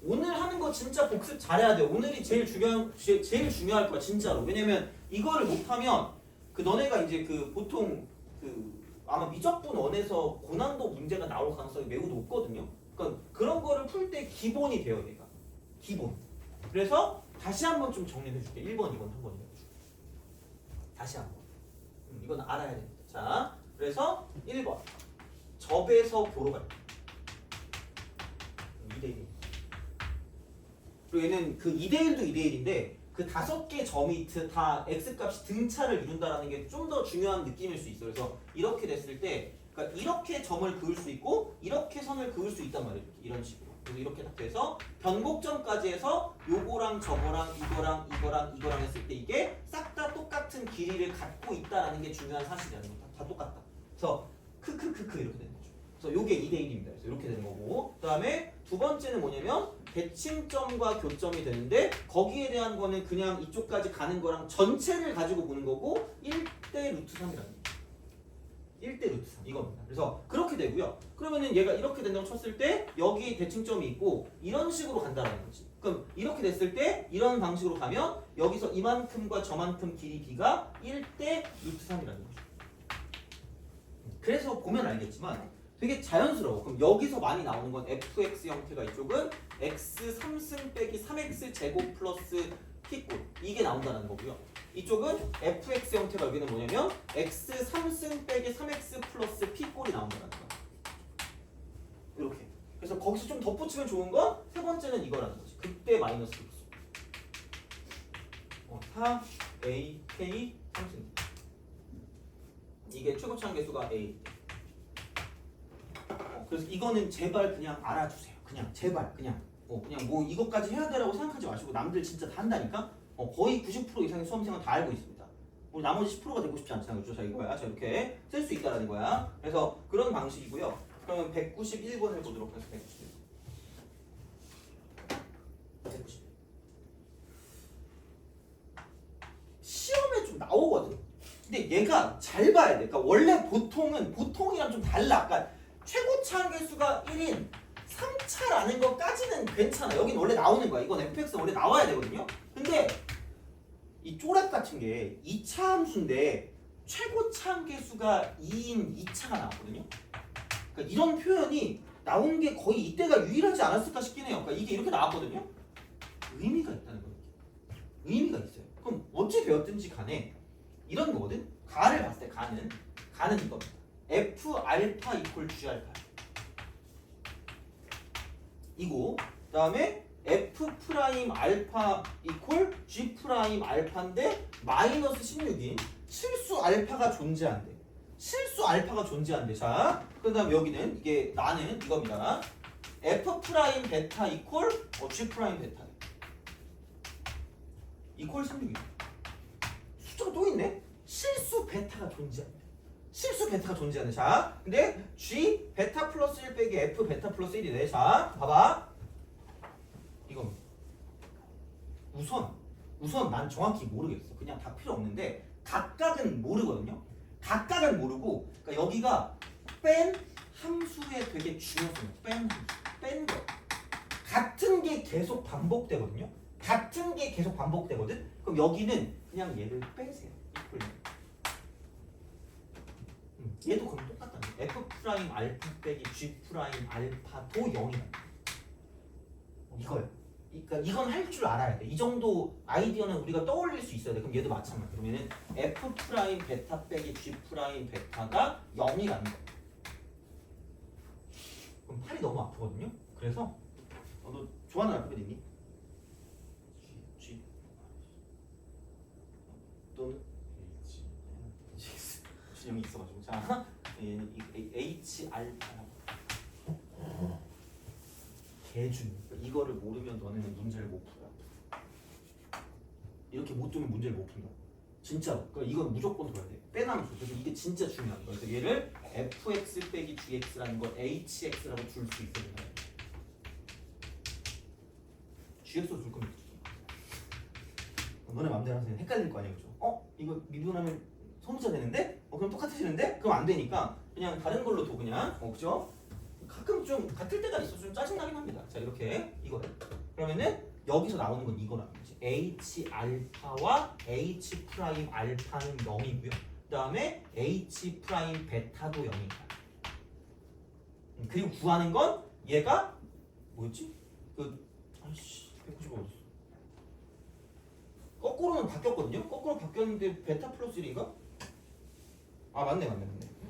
오늘 하는 거 진짜 복습 잘해야 돼요. 오늘이 제일 중요할 거야 진짜로. 왜냐면 이거를 못하면 그 너네가 이제 그 보통 그 아마 미적분 원에서 고난도 문제가 나올 가능성이 매우 높거든요. 그러니까 그런 거를 풀 때 기본이 돼요, 얘가. 기본. 그래서 다시 한번 좀 정리해 줄게. 1번, 2번, 3번 해가지고. 다시 한번. 이건 알아야 됩니다. 자, 그래서 1번. 접에서 교로 갈 때. 2대1. 그리고 얘는 그 2대1도 2대1인데 그 5개 점이 다 x값이 등차를 이룬다라는 게 좀 더 중요한 느낌일 수 있어요. 그래서 이렇게 됐을 때 그러니까 이렇게 점을 그을 수 있고 이렇게 선을 그을 수 있단 말이에요. 이런 식으로. 그래서 이렇게 딱 돼서 변곡점까지 해서 요거랑 저거랑 이거랑 했을 때 이게 싹 다 똑같은 길이를 갖고 있다라는 게 중요한 사실이라는 거다. 다 똑같다. 그래서 크크크크 이렇게 되는 거죠. 그래서 요게 2대1입니다. 그래서 이렇게 되는 거고 그 다음에 두 번째는 뭐냐면 대칭점과 교점이 되는데 거기에 대한 거는 그냥 이쪽까지 가는 거랑 전체를 가지고 보는 거고 1대 루트 3이라는 거예요. 1대 루트 3 이겁니다. 그래서 그렇게 되고요. 그러면은 얘가 이렇게 된다고 쳤을 때 여기 대칭점이 있고 이런 식으로 간다라는 거지. 그럼 이렇게 됐을 때 이런 방식으로 가면 여기서 이만큼과 저만큼 길이 b가 1대 루트 3이라는 거죠. 그래서 보면 알겠지만 되게 자연스러워. 그럼 여기서 많이 나오는 건 fx 형태가 이쪽은 x 3승 빼기 3x 제곱 플러스 p꼴 이게 나온다는 거고요. 이쪽은 fx 형태가 여기는 뭐냐면 x 3승 빼기 3x 플러스 p꼴이 나온다는 거야. 이렇게. 그래서 거기서 좀 덧붙이면 좋은 건 세 번째는 이거라는 거지. 그때 마이너스 x 4a k 3승 이게 최고차항 계수가 a. 그래서 이거는 제발 그냥 알아주세요. 그냥 제발 그냥 뭐 이것까지 해야 되라고 생각하지 마시고 남들 진짜 다 한다니까. 거의 90% 이상의 수험생은 다 알고 있습니다. 우리 나머지 10%가 되고 싶지 않잖아요. 그렇죠? 자 이거야. 자 이렇게 쓸 수 있다라는 거야. 그래서 그런 방식이고요. 그러면 191번 해보도록 하겠습니다. 191. 시험에 좀 나오거든. 근데 얘가 잘 봐야 돼. 그러니까 원래 보통이랑 좀 달라. 그러니까 최고차항 계수가 1인 3차라는 것까지는 괜찮아. 여긴 원래 나오는 거야. 이건 fx가 원래 나와야 되거든요. 근데 이 쪼랩 같은 게 2차 함수인데 최고차항 계수가 2인 2차가 나왔거든요. 그러니까 이런 표현이 나온 게 거의 이때가 유일하지 않았을까 싶긴 해요. 그러니까 이게 이렇게 나왔거든요. 의미가 있다는 거예요. 의미가 있어요. 그럼 어찌 배웠든지 간에 이런 거거든. 가를 봤을 때 가는 이겁니다. f 알파 이퀄 g 알파 이고 그다음에 f 프라임 알파 이퀄 g 프라임 알파인데 마이너스 16인 실수 알파가 존재한대. 실수 알파가 존재한대. 자, 그다음 여기는 이게 나는 이겁니다. f 프라임 베타 이퀄 g 프라임 베타 이퀄 16인 숫자가 또 있네. 실수 베타가 존재한대. 실수 베타가 존재하는. 자, 근데 g 베타 플러스 1 빼기 f 베타 플러스 1이네. 자, 봐봐. 이건 우선 난 정확히 모르겠어. 그냥 다 필요 없는데 각각은 모르거든요. 각각은 모르고 그러니까 여기가 뺀 함수에 되게 중요해요. 뺀 거. 같은 게 계속 반복되거든요. 같은 게 계속 반복되거든. 그럼 여기는 그냥 얘를 빼세요. 얘도 그럼 똑같다는 거야. f 프라임 알파 빼기 g 프라임 알파도 0이다. 이거야. 그러니까 이건 할 줄 알아야 돼. 이 정도 아이디어는 우리가 떠올릴 수 있어야 돼. 그럼 얘도 마찬가지. 그러면은 f 프라임 베타 빼기 g 프라임 베타가 0이라는 거야. 그럼 팔이 너무 아프거든요. 그래서 너 좋아하는 알파벳 있니? G 또는 H 진영이 있어가지고 자 얘는 H 알파라고 개준. 이거를 모르면 너네는 문제를 못 풀어. 이렇게 못 두면 문제를 못 푼다. 진짜로. 그러니까 이건 무조건 들어야 돼. 빼남수. 그래서 이게 진짜 중요한 거야. 그래서 얘를 fx 빼기 gx라는 걸 hx라고 줄 수 있어야 된다. gx로 줄 거면 너네 맘대로 하세요. 헷갈릴 거 아니야, 그죠? 이거 미분하면 소문자 되는데? 그럼 똑같아지는데? 그럼 안 되니까 그냥 다른 걸로 둬 그냥. 그죠? 가끔 좀 같을 때가 있어. 좀 짜증나긴 합니다. 자, 이렇게 이거를. 그러면은 여기서 나오는 건 이거라는 거지. h 알파와 h 프라임 알파는 0이고요. 그 다음에 h 프라임 베타도 0입니다. 그리고 구하는 건 얘가 뭐였지? 195 어딨어? 거꾸로는 바뀌었거든요. 거꾸로 바뀌었는데 베타 플러스 1인가? 아 맞네.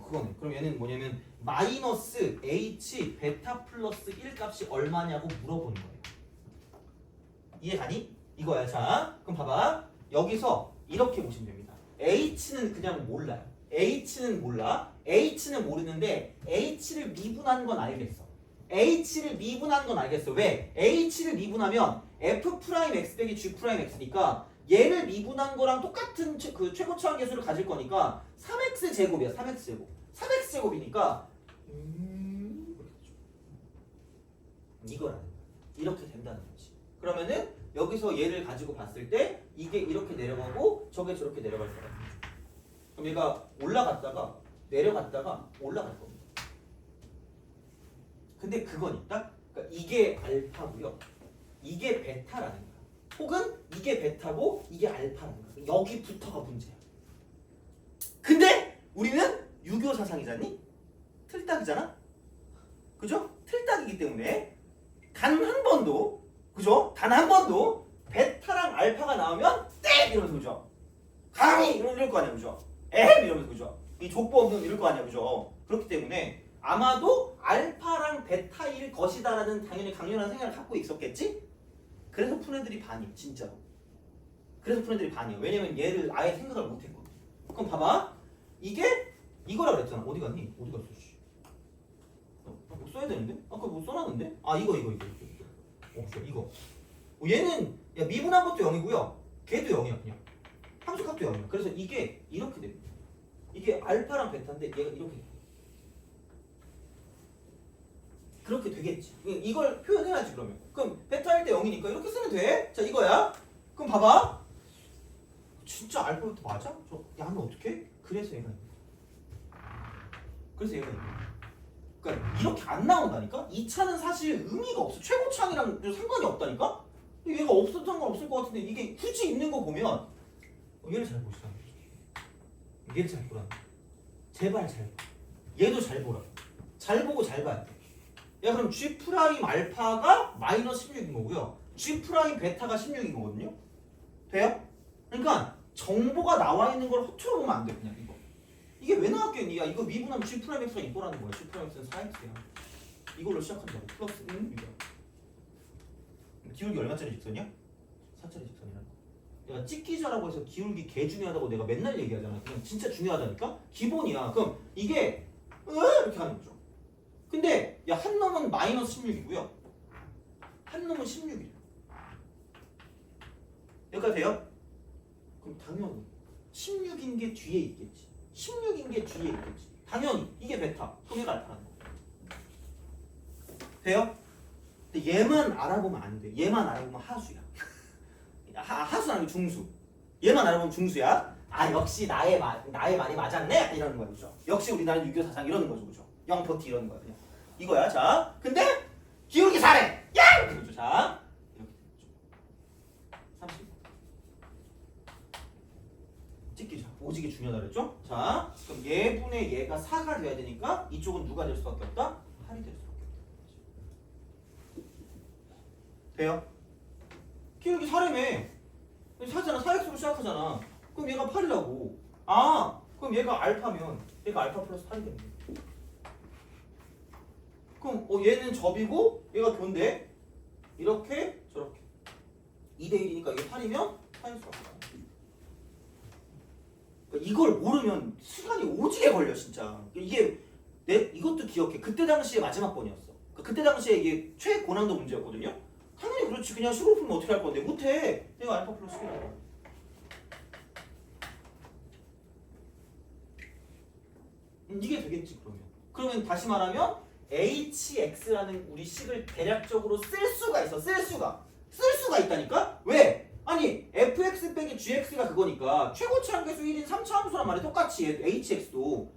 그거네. 그럼 얘는 뭐냐면 마이너스 h 베타 플러스 1 값이 얼마냐고 물어보는 거예요. 이해가니? 이거야. 자 그럼 봐봐. 여기서 이렇게 보시면 됩니다. h는 그냥 몰라요. h는 몰라. h는 모르는데 h를 미분한 건 알겠어. h를 미분한 건 알겠어. 왜? h를 미분하면 f'(x) 빼기 g'(x니까 얘를 미분한 거랑 똑같은 그 최고 차원 계수를 가질 거니까 3x 제곱이야. 3x 제곱. 3x 제곱이니까 이거라는 거야. 이렇게 된다는 거지. 그러면은 여기서 얘를 가지고 봤을 때 이게 이렇게 내려가고 저게 저렇게 내려갈 거야. 그럼 얘가 올라갔다가 내려갔다가 올라갈 겁니다. 근데 그건 있다. 그러니까 이게 알파고요. 이게 베타라는 거야. 혹은 이게 베타고 이게 알파라는 거야. 여기부터가 문제야. 근데 우리는 유교 사상이잖니? 틀딱이잖아? 그죠? 틀딱이기 때문에 단 한 번도, 그죠? 단 한 번도 베타랑 알파가 나오면 땡! 이러면서 그죠? 감히! 이럴 거 아니야, 그죠? 에헴! 이러면서 그죠? 이 족보 없는 이럴 거 아니야, 그죠? 그렇기 때문에 아마도 알파랑 베타일 것이다라는 당연히 강렬한 생각을 갖고 있었겠지? 그래서 푼 애들이 반이야, 진짜로. 그래서 푼 애들이 반이야. 왜냐면 얘를 아예 생각을 못 했거든. 그럼 봐봐. 이게 이거라 그랬잖아. 어디 갔니? 어디 갔어? 씨. 뭐 써야 되는데? 아까 뭐 써놨는데? 아 이거. 이거. 얘는 야 미분한 것도 0이고요. 걔도 0이야 그냥. 함수값도 0이야. 그래서 이게 이렇게 됩니다. 이게 알파랑 베타인데 얘가 이렇게 돼. 그렇게 되겠지. 이걸 표현해야지 그러면. 그럼 베타일 때 0이니까 이렇게 쓰면 돼. 자 이거야. 그럼 봐봐. 진짜 알파부터 맞아? 야 하면 어떡해? 그래서 얘가 있는 거야. 그러니까 이렇게 안 나온다니까? 이 차는 사실 의미가 없어. 최고차이랑 상관이 없다니까? 얘가 없어도 상관없을 것 같은데 이게 굳이 있는 거 보면 얘를 잘 보시라. 얘를 잘 보라. 제발 잘 봐. 얘도 잘 보라. 잘 보고 잘 봐야 돼. 야 그럼 G 프라임 알파가 마이너스 16인 거고요. G 프라임 베타가 16인 거거든요. 돼요? 그러니까 정보가 나와 있는 걸 허투루 보면 안 돼. 그냥 이거. 이게 왜 나왔겠니? 야 이거 미분하면 G 프라임 X가 이거라는 거야. G 프라임 X는 4X야. 이걸로 시작한다고. 플러스 1 이거. 기울기 얼마짜리 직선이야? 4짜리 직선이라는 거. 내가 찍기자라고 해서 기울기 개 중요하다고 내가 맨날 얘기하잖아. 그냥 진짜 중요하다니까? 기본이야. 그럼 이게 이렇게 가는 거죠. 근데 야 한 놈은 마이너스 16이고요. 한 놈은 16이에요. 여기까지 돼요? 그럼 당연히 16인 게 뒤에 있겠지. 16인 게 뒤에 있겠지. 당연히 이게 베타. 그럼 얘가 알파라는 거. 돼요? 근데 얘만 알아보면 안 돼. 얘만 알아보면 하수야. 하수는 아니고 중수. 얘만 알아보면 중수야. 아 역시 나의 말이 맞았네 이러는 거야, 그죠? 역시 우리나라 유교 사상 이러는 거죠, 그죠? 영포티 이러는 거야, 그냥. 이거야. 자, 근데 기울기 4래. 야! 그죠? 자, 이렇게 되죠. 30. 찍기죠. 오지게 중요하다 그랬죠? 자, 그럼 얘분의 얘가 4가 돼야 되니까 이쪽은 누가 될 수밖에 없다? 8이 될 수밖에 없다. 돼요? 기울기 4래매. 4잖아. 4x로 시작하잖아. 그럼 얘가 8이라고. 아, 그럼 얘가 알파면 얘가 알파 플러스 8이 되는 거야. 그럼 얘는 접이고 얘가 교인데 이렇게 저렇게 2대1이니까 이게 8이면 8일 수밖에 없다. 그러니까 이걸 모르면 시간이 오지게 걸려 진짜. 이게 이것도 기억해. 그때 당시에 마지막 번이었어. 그때 당시에 이게 최고난도 문제였거든요. 당연히 그렇지. 그냥 식으로 풀면 어떻게 할 건데 못해. 내가 알파 플러스 1이야. 이게 되겠지 그러면. 그러면 다시 말하면 hx라는 우리 식을 대략적으로 쓸 수가 있어. 쓸 수가 있다니까? 왜? 아니 fx 빼기 gx가 그거니까 최고차항 계수 1인 3차 함수란 말이 똑같이 hx도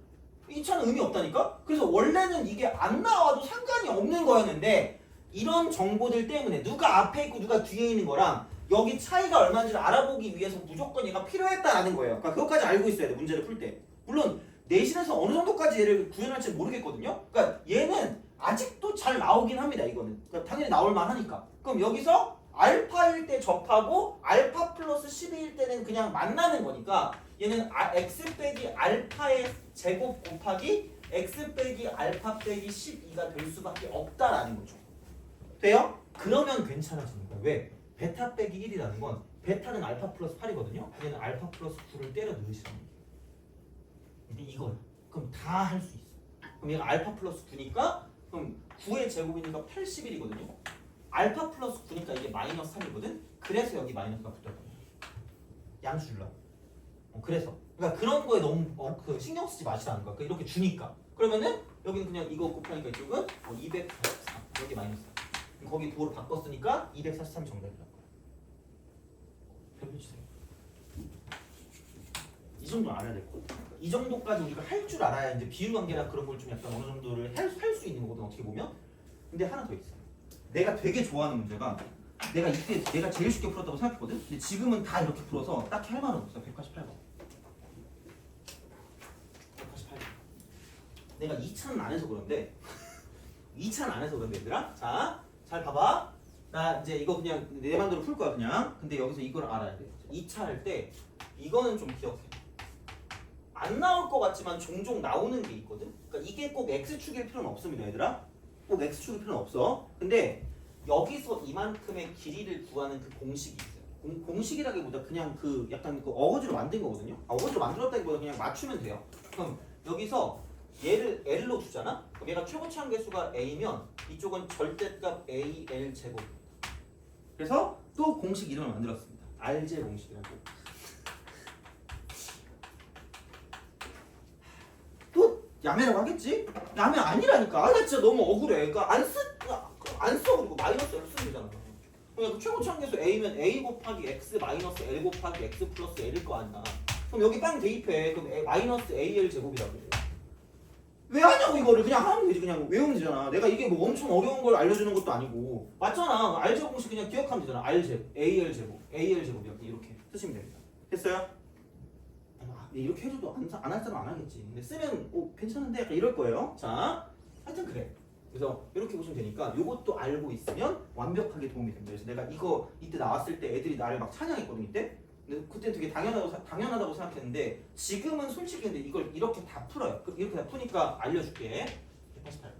이 차는 의미 없다니까? 그래서 원래는 이게 안 나와도 상관이 없는 거였는데 이런 정보들 때문에 누가 앞에 있고 누가 뒤에 있는 거랑 여기 차이가 얼마인지를 알아보기 위해서 무조건 얘가 필요했다라는 거예요. 그러니까 그것까지 알고 있어야 돼. 문제를 풀 때. 물론 내신에서 어느 정도까지 얘를 구현할지 모르겠거든요. 그러니까 얘는 아직도 잘 나오긴 합니다. 이거는. 그러니까 당연히 나올 만하니까. 그럼 여기서 알파일 때 접하고 알파 플러스 12일 때는 그냥 만나는 거니까 얘는 x 빼기 알파의 제곱 곱하기 x 빼기 알파 빼기 12가 될 수밖에 없다라는 거죠. 돼요? 그러면 괜찮아지는 거야. 왜? 베타 빼기 1이라는 건 베타는 알파 플러스 8이거든요. 얘는 알파 플러스 9를 때려 넣으시라는 거예요. 근데 이거야. 그럼 다 할 수 있어. 그럼 얘가 알파 플러스 9니까 그럼 9의 제곱이니까 81이거든요. 알파 플러스 9니까 이게 마이너스 3이거든. 그래서 여기 마이너스가 붙었거든요. 양수 줄라. 그래서 그러니까 그런 거에 너무 그 신경 쓰지 마시라는 거야. 이렇게 주니까. 그러면은 여기는 그냥 이거 곱하니까 이쪽은 243 여기 마이너스 4. 거기 9로 바꿨으니까 243이 정답이라는 거야. 별표 주세요. 이 정도 알아야 될 것 같아. 이 정도까지 우리가 할 줄 알아야 이제 비율 관계나 그런 걸 좀 약간 어느 정도를 할 수 있는 거거든 어떻게 보면. 근데 하나 더 있어. 내가 되게 좋아하는 문제가 내가 이때 내가 제일 쉽게 풀었다고 생각했거든. 근데 지금은 다 이렇게 풀어서 딱히 할 말은 없어. 188번. 188번. 내가 2차는 안 해서 그런데 2차는 안 해서 그런데 얘들아. 자, 잘 봐봐. 나 이제 이거 그냥 내 맘대로 풀 거야 그냥. 근데 여기서 이걸 알아야 돼. 2차 할 때 이거는 좀 기억해. 안 나올 것 같지만 종종 나오는 게 있거든. 그러니까 이게 꼭 x축일 필요는 없습니다, 얘들아. 꼭 x축일 필요는 없어. 근데 여기서 이만큼의 길이를 구하는 그 공식이 있어요. 공식이라기보다 그냥 그 약간 그 어거지로 만든 거거든요. 어거지로 만들었다기보다 그냥 맞추면 돼요. 그럼 여기서 얘를 L로 주잖아? 그럼 얘가 최고차항 개수가 A면 이쪽은 절대값 AL 제곱입니다. 그래서 또 공식 이름을 만들었습니다. RJ 공식이라고. 또 야매라고 하겠지? 야매 아니라니까. 나 진짜 너무 억울해. 그러니까 안 써. 그리고 마이너스 L 쓰면 되잖아. 그러니까 최고차항 개수 A면 A 곱하기 X 마이너스 L 곱하기 X 플러스 L일 거 아니야. 그럼 여기 빵 대입해. 그럼 마이너스 AL 제곱이라고. 왜 하냐고 이거를. 그냥 하면 되지. 그냥 외우면 되잖아. 내가 이게 뭐 엄청 어려운 걸 알려주는 것도 아니고. 맞잖아. R제곱 공식 그냥 기억하면 되잖아. R제곱, AL제곱, AL제곱 이렇게 쓰시면 됩니다. 됐어요? 이렇게 해줘도 안 할 사람 안 하겠지. 근데 쓰면 괜찮은데 약간 이럴 거예요. 자, 하여튼 그래. 그래서 이렇게 보시면 되니까 이것도 알고 있으면 완벽하게 도움이 됩니다. 그래서 내가 이거 이때 나왔을 때 애들이 나를 막 찬양했거든 이때. 근데 그때 되게 당연하다고 생각했는데 지금은 솔직히 근데 이걸 이렇게 다 풀어요. 이렇게 다 푸니까 알려줄게. 188.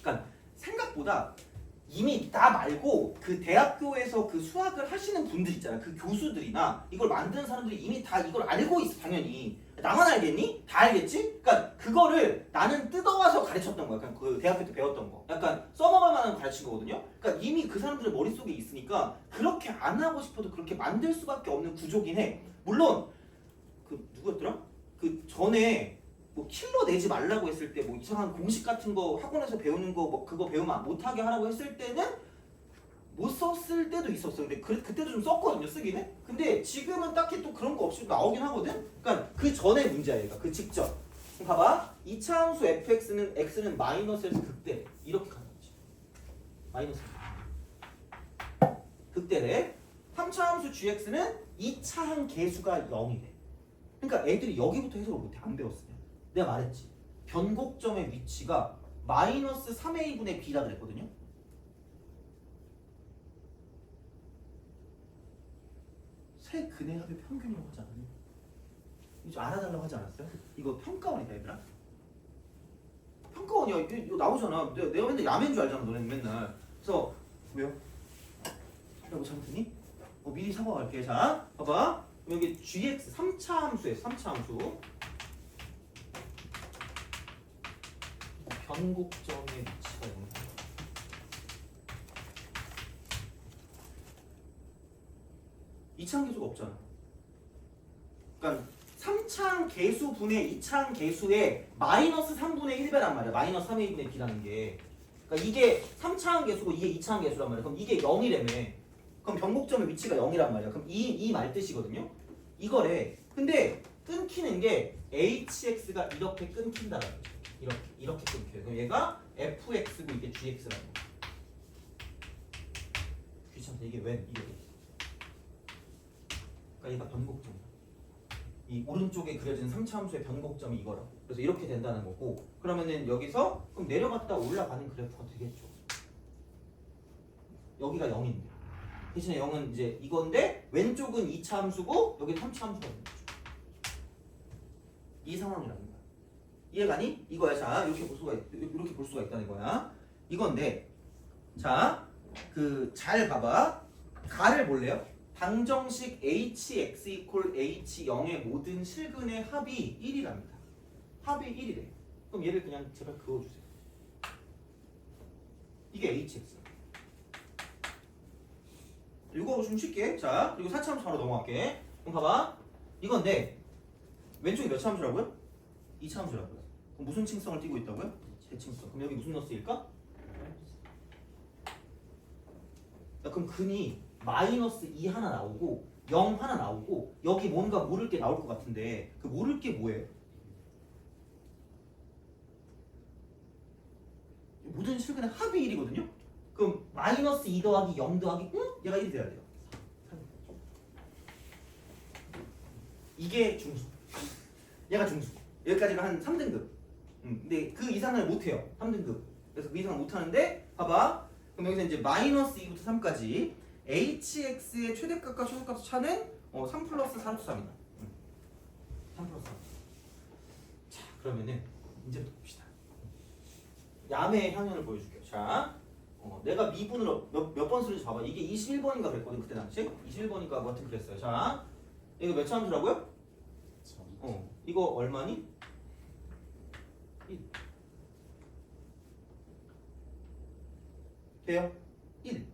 그러니까 생각보다 이미 나 말고 그 대학교에서 그 수학을 하시는 분들 있잖아. 그 교수들이나 이걸 만드는 사람들이 이미 다 이걸 알고 있어 당연히. 나만 알겠니? 다 알겠지? 그러니까 그거를 나는 뜯어와서 가르쳤던 거야. 약간 그 대학교 때 배웠던 거. 약간 써먹을 만한 가르친 거거든요. 그러니까 이미 그 사람들의 머릿속에 있으니까 그렇게 안 하고 싶어도 그렇게 만들 수밖에 없는 구조긴 해. 물론 그 누구였더라? 그 전에 뭐 킬러 내지 말라고 했을 때 뭐 이상한 공식 같은 거 학원에서 배우는 거 뭐 그거 배우면 못하게 하라고 했을 때는 못 썼을 때도 있었어. 근데 그때도 좀 썼거든요. 쓰긴 해. 근데 지금은 딱히 또 그런 거 없이 나오긴 하거든. 그러니까 그 전에 문제야 얘가. 그 직접. 그럼 봐봐. 2차 함수 fx는 x는 마이너스에서 극대래. 이렇게 가는 거지. 마이너스 극대래. 3차 함수 gx는 2차항 계수가 0이래. 그러니까 애들이 여기부터 해석을 못해. 안 배웠으면. 내가 말했지. 변곡점의 위치가 마이너스 3a분의 b라 그랬거든요. 세 근의 합의 평균이라고 하지 않았니? 이거 좀 알아달라고 하지 않았어요? 이거 평가원이다 얘들아. 평가원이야. 이거 나오잖아. 내가 맨날 야매인 줄 알잖아 너네는 맨날. 그래서 왜요? 라고 잘못했니? 미리 사과 갈게. 자 봐봐. 여기 gx 3차 함수에 3차 함수 변곡점의 위치가 있는 2차항 계수가 없잖아. 그러니까 3차항 계수분의 2차항 계수의 마이너스 3분의 1배란 말이야. 마이너스 3의 1분의 b라는 게. 그러니까 이게 3차항 계수고 이게 2차항 계수란 말이야. 그럼 이게 0이라며. 그럼 변곡점의 위치가 0이란 말이야. 그럼 이 말 뜻이거든요. 이거래. 근데 끊기는 게 hx가 이렇게 끊긴다라는 거죠. 이렇게 끊겨요. 그럼 얘가 fx고 이게 gx라는 거. 귀찮다. 이게 왜? 이게 그러니까 얘가 변곡점이야. 이 오른쪽에 그려진 3차 함수의 변곡점이 이거라고. 그래서 이렇게 된다는 거고. 그러면은 여기서 그럼 내려갔다 올라가는 그래프가 되겠죠. 여기가 0인데. 대신에 0은 이제 이건데 왼쪽은 2차 함수고 여기는 3차 함수가 있는 거죠. 이 상황이라는 거야. 이해가니? 이거야. 자, 이렇게 볼 수가 있다는 거야. 이건데, 자, 잘 봐봐. 가를 볼래요? 방정식 hx equal h0의 모든 실근의 합이 1이랍니다. 합이 1이래. 그럼 얘를 그냥 제발 그어주세요. 이게 hx. 이거 좀 쉽게. 자, 그리고 4차 함수 바로 넘어갈게. 그럼 봐봐. 이건데 왼쪽이 몇 차 함수라고요? 2차 함수라고요. 그럼 무슨 층성을 띠고 있다고요? 대칭성. 그럼 여기 무슨 너스일까? 그럼 근이 -2 하나 나오고 0 하나 나오고 여기 뭔가 모를 게 나올 것 같은데 그 모를 게 뭐예요? 모든 실근의 합이 1이거든요? 그럼 -2 더하기 0 더하기 얘가 1이 돼야 돼요. 이게 중수. 얘가 중수. 여기까지가 한 3등급. 근데 그 이상을 못해요. 3등급. 그래서 그 이상을 못하는데 봐봐. 그럼 여기서 이제 -2부터 3까지 hx의 최대값과 최소값의 차는 3 플러스 4루트 3이다. 3 플러스 3. 자, 그러면은 이제부터 봅시다. 야매의 향연을 보여줄게요. 자, 내가 미분으로 몇 번 쓰는지 봐봐. 이게 21번인가 그랬거든 그때 당시. 21번인가 뭐 하여튼 그랬어요. 자, 이거 몇 차 함수라고요? 이거 얼마니? 1. 돼요? 1.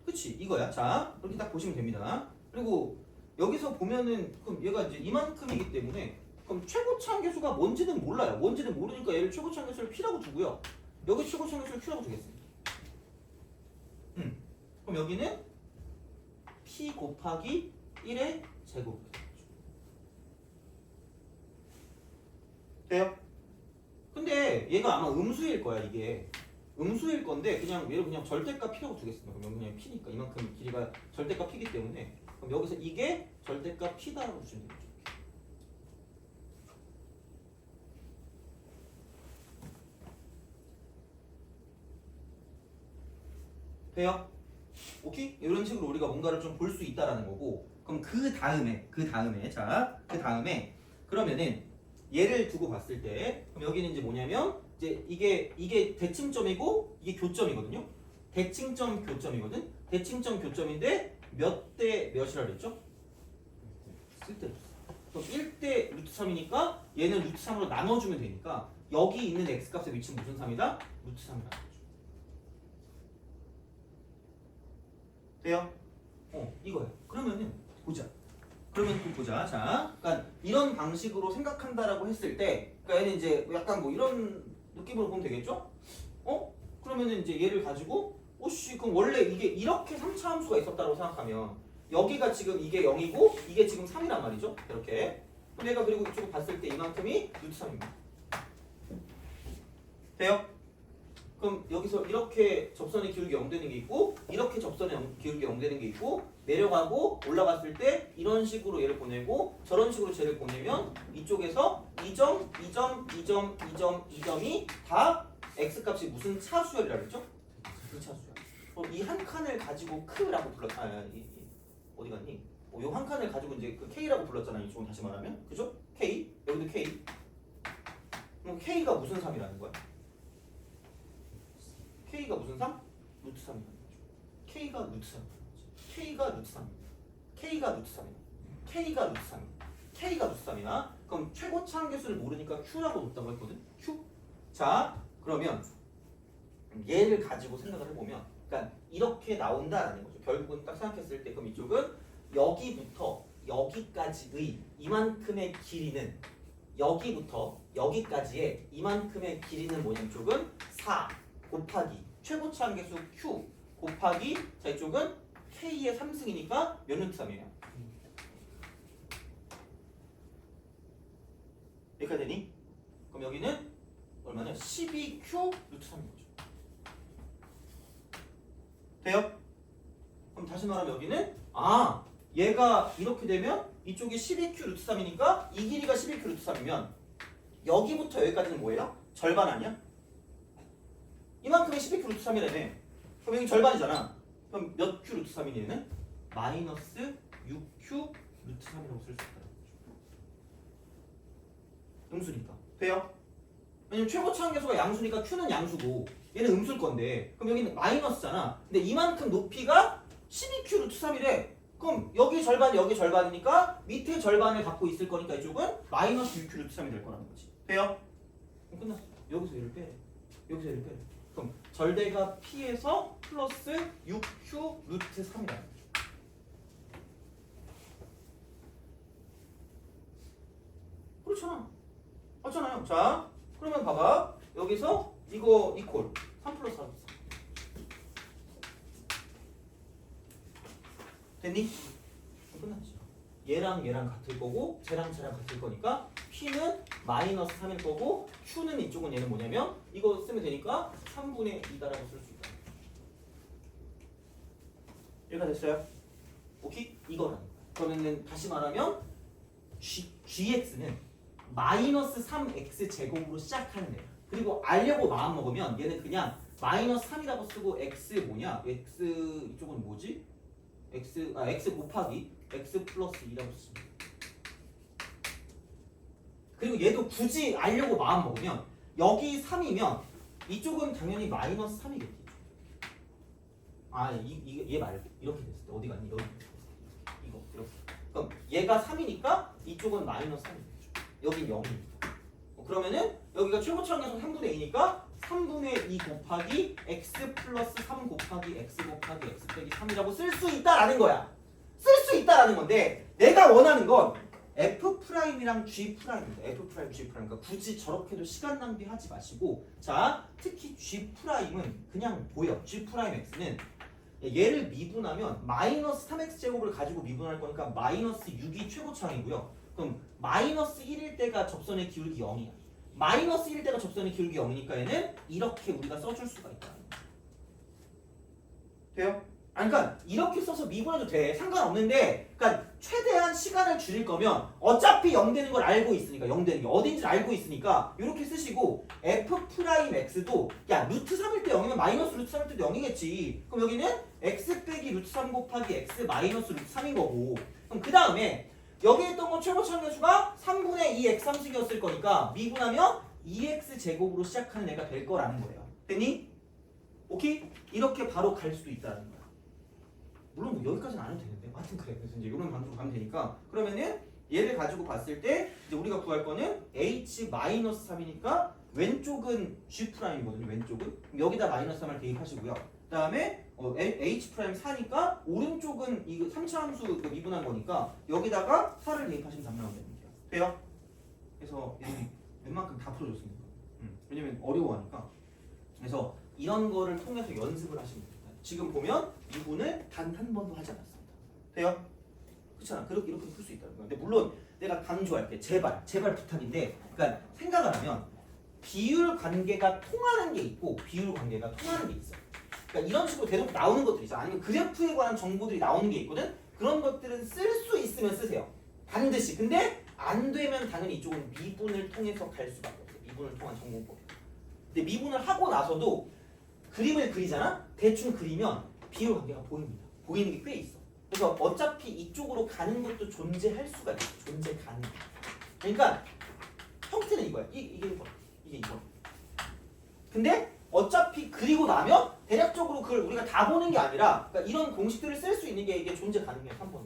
그치? 이거야. 자, 이렇게 딱 보시면 됩니다. 그리고 여기서 보면은 그럼 얘가 이제 이만큼이기 때문에 그럼 최고차 함계수가 뭔지는 몰라요. 뭔지는 모르니까 얘를 최고차 함계수를 P라고 두고요. 여기 최고차 함계수를 Q라고 두겠습니다. 그럼 여기는 P 곱하기 1의 제곱. 돼요? 근데 얘가 아마 음수일 거야. 이게 음수일 건데 그냥 얘를 그냥 절대값 P라고 두겠습니다. 그럼 그냥 P니까 이만큼 길이가 절대값 P이기 때문에 그럼 여기서 이게 절대값 P다라고 주시면 되죠. 돼요? 오케이? 이런 식으로 우리가 뭔가를 좀 볼 수 있다라는 거고 그럼 그 다음에 그러면은 얘를 두고 봤을 때 그럼 여기는 이제 뭐냐면 이제 이게 대칭점이고 이게 교점이거든요. 대칭점 교점이거든. 대칭점 교점인데 몇 대 몇이라 그랬죠? 1대. 그럼 1대 루트 3이니까 얘는 루트 3으로 나눠주면 되니까 여기 있는 x 값의 위치는 무슨 3이다? 루트 3이다. 돼요? 이거예요. 그러면은 보자. 자, 그러니까 이런 방식으로 생각한다라고 했을 때, 그러니까 얘는 이제 약간 뭐 이런 느낌으로 보면 되겠죠? 그러면은 이제 얘를 가지고, 그럼 원래 이게 이렇게 3차 함수가 있었다고 생각하면 여기가 지금 이게 0이고 이게 지금 3이란 말이죠? 이렇게. 그럼 얘가 그리고 이쪽을 봤을 때 이만큼이 루트 3입니다. 돼요? 그럼 여기서 이렇게 접선의 기울기 0 되는 게 있고 이렇게 접선의 기울기 0 되는 게 있고 내려가고 올라갔을 때 이런 식으로 얘를 보내고 저런 식으로 쟤를 보내면 이쪽에서 2점이 다 x값이 무슨 차수열이라 그랬죠? 그 차수열. 이 한 칸을 가지고 크라고 불렀다. 어디 갔니? 이 한 칸을 가지고 이제 그 k라고 불렀잖아. 이쪽은 다시 말하면 그죠? k 여기도 k. 그럼 k가 무슨 3이라는 거야? K가 무슨 3? 루트 3이라는 거죠. K가 루트 3. K가 루트 3. K가 루트 3. K가 루트 3. K가 루트 3이야. 그럼 최고차 함계수를 모르니까 Q라고 놓다고 했거든. Q. 자, 그러면 얘를 가지고 생각을 해보면, 그러니까 이렇게 나온다라는 거죠. 결국은 딱 생각했을 때 그럼 이쪽은 여기부터 여기까지의 이만큼의 길이는 여기부터 여기까지의 이만큼의 길이는 뭐냐면 이쪽은 4 곱하기 최고차 함계수 Q 곱하기 자 이쪽은 K의 3승이니까 몇 루트 3이에요? 여기까지 되니? 그럼 여기는 얼마냐? 12Q 루트 3인 거죠. 돼요? 그럼 다시 말하면 여기는 얘가 이렇게 되면 이쪽이 12Q 루트 3이니까 이 길이가 12Q 루트 3이면 여기부터 여기까지는 뭐예요? 절반 아니야? 이만큼이 12Q 루트 3이라며. 그럼 여기 절반이잖아. 그럼 몇 q 루트 3이니 얘는? 마이너스 6q 루트 3이라고 쓸 수 있다. 음수니까. 돼요? 왜냐면 최고치 한계수가 양수니까 q는 양수고 얘는 음수일 건데 그럼 여기는 마이너스잖아. 근데 이만큼 높이가 12q 루트 3이래. 그럼 여기 절반 여기 절반이니까 밑에 절반을 갖고 있을 거니까 이쪽은 마이너스 6q 루트 3이 될 거라는 거지. 돼요? 그럼 끝났어. 여기서 얘를 빼. 여기서 얘를 빼. 그럼 절대가 p에서 플러스 6q 루트 3이라는 거지. 그렇잖아. 맞잖아요. 자, 그러면 봐봐. 여기서 이거 이퀄 3 플러스 4. 됐니? 끝났지. 얘랑 얘랑 같을 거고 쟤랑 쟤랑 같을 거니까 p는 마이너스 3일 거고 q는 이쪽은 얘는 뭐냐면 이거 쓰면 되니까 3분의 2다라고 쓸 수 있다. 이해가 됐어요? 오케이? 이거라는 거야. 그러면은 다시 말하면 gx는 마이너스 3x 제곱으로 시작하는 애야. 그리고 알려고 마음 먹으면 얘는 그냥 마이너스 3이라고 쓰고 x 뭐냐? x 이쪽은 뭐지? x 곱하기 x 플러스 2라고 쓰면. 그리고 얘도 굳이 알려고 마음 먹으면 여기 3이면 이쪽은 당연히 마이너스 3이겠지. 얘 말고 이렇게 됐을 때 어디 갔니? 여기 이거 이렇게. 그럼 얘가 3이니까 이쪽은 마이너스 3이겠죠. 여긴 0이니까. 그러면은 여기가 최고치 한계수 3분의 2니까 3분의 2 곱하기 x 플러스 3 곱하기 x 곱하기 x 빼기 3이라고 쓸 수 있다라는 거야. 쓸 수 있다라는 건데 내가 원하는 건 F'이랑 G'입니다. F', G'. 그러니까 굳이 저렇게도 시간 낭비하지 마시고 자, 특히 G'은 그냥 보여. G'X는 얘를 미분하면 마이너스 3x 제곱을 가지고 미분할 거니까 마이너스 6이 최고차항이고요. 그럼 마이너스 1일 때가 접선의 기울기 0이야. 마이너스 1일 때가 접선의 기울기 0이니까 얘는 이렇게 우리가 써줄 수가 있다. 돼요? 그러니까 이렇게 써서 미분해도 돼. 상관없는데 그러니까 최대한 시간을 줄일 거면 어차피 0 되는 걸 알고 있으니까 0 되는 게 어딘지 알고 있으니까 이렇게 쓰시고 F'X도 야 루트 3일 때 0이면 마이너스 루트 3일 때도 0이겠지. 그럼 여기는 X 빼기 루트 3 곱하기 X 마이너스 루트 3인 거고 그럼 그 다음에 여기 있던 건 최고치 한계수가 3분의 2 x 함수였을 거니까 미분하면 2x 제곱으로 시작하는 애가 될 거라는 거예요. 됐니? 오케이? 이렇게 바로 갈 수도 있다는 거야. 물론 뭐 여기까지는 안 해도 되는데 하여튼 그래. 그래서 이제 이런 방식으로 가면 되니까 그러면은 얘를 가지고 봤을 때 이제 우리가 구할 거는 h-3이니까 왼쪽은 G'이거든요. 왼쪽은. 그럼 여기다 마이너스 3을 대입하시고요. 그 다음에 H'4니까 오른쪽은 이거 3차 함수 미분한 거니까 여기다가 4를 대입하시면 답 나오면 됩니다. 돼요? 그래서 웬만큼 다 풀어줬습니다. 왜냐면 어려워하니까. 그래서 이런 거를 통해서 연습을 하시면 됩니다. 지금 보면 미분을 단 한 번도 하지 않았습니다. 돼요? 그렇잖아. 이렇게 풀 수 있다는 거야. 근데 물론 내가 강조할게. 제발 부탁인데 그러니까 생각을 하면 비율 관계가 통하는 게 있고 비율 관계가 통하는 게 있어. 그러니까 이런 식으로 대놓고 나오는 것들이 있어. 아니면 그래프에 관한 정보들이 나오는 게 있거든. 그런 것들은 쓸 수 있으면 쓰세요. 반드시. 근데 안 되면 당연히 이쪽은 미분을 통해서 갈 수밖에 없어요. 미분을 통한 정보법. 근데 미분을 하고 나서도 그림을 그리잖아? 대충 그리면 비율 관계가 보입니다. 보이는 게 꽤 있어. 그래서 어차피 이쪽으로 가는 것도 존재할 수가 있어. 존재 가능. 그러니까 형태는 이거야. 이게 이거. 근데 어차피 그리고 나면 대략적으로 그걸 우리가 다 보는 게 아니라 그러니까 이런 공식들을 쓸 수 있는 게 이게 존재 가능해요. 3번.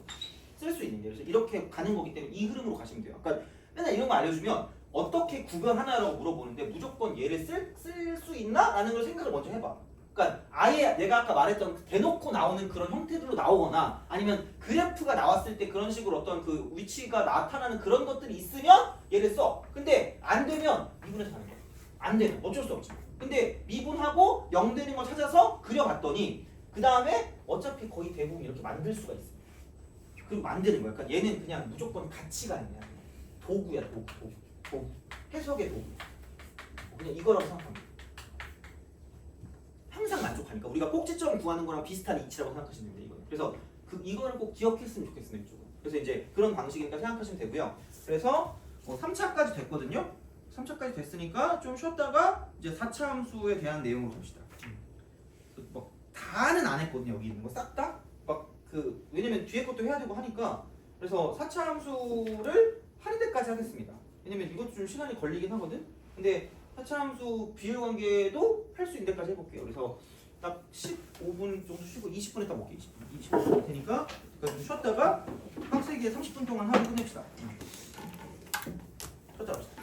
쓸 수 있는 게. 그래서 이렇게 가는 거기 때문에 이 흐름으로 가시면 돼요. 그러니까 맨날 이런 거 알려주면 어떻게 구별하나라고 물어보는데 무조건 얘를 쓸 수 있나? 라는 걸 생각을 먼저 해봐. 그러니까 아예 내가 아까 말했던 대놓고 나오는 그런 형태들로 나오거나 아니면 그래프가 나왔을 때 그런 식으로 어떤 그 위치가 나타나는 그런 것들이 있으면 얘를 써. 근데 안 되면 미분해서 가는 거야. 안 되면 어쩔 수 없지. 근데 미분하고 0 되는 걸 찾아서 그려봤더니 그 다음에 어차피 거의 대부분 이렇게 만들 수가 있어. 그리고 만드는 거야. 그러니까 얘는 그냥 무조건 가치가 아니야. 도구야. 도구. 해석의 도구. 그냥 이거라고 생각합니다. 항상 만족하니까 우리가 꼭지점 구하는 거랑 비슷한 이치라고 생각하시면 됩니다. 이거는. 그래서 이거를 꼭 기억했으면 좋겠습니다. 이쪽은. 그래서 이제 그런 방식이니까 생각하시면 되고요. 그래서 3차까지 됐거든요. 3차까지 됐으니까 좀 쉬었다가 이제 4차 함수에 대한 내용으로 봅시다. 뭐 다 다는 안 했거든요. 여기 있는 거 싹 다. 막 그 왜냐면 뒤에 것도 해야 되고 하니까 그래서 4차 함수를 하는 데까지 하겠습니다. 왜냐면 이것도 좀 시간이 걸리긴 하거든. 근데 4차 함수 비율 관계도 할 수 있는 데까지 해볼게요. 그래서 딱 15분 정도 쉬고 20분에 딱 먹게 20분 할 테니까 좀 쉬었다가 학세기에 30분 동안 하고 끝냅시다. 쉬었다 합시다.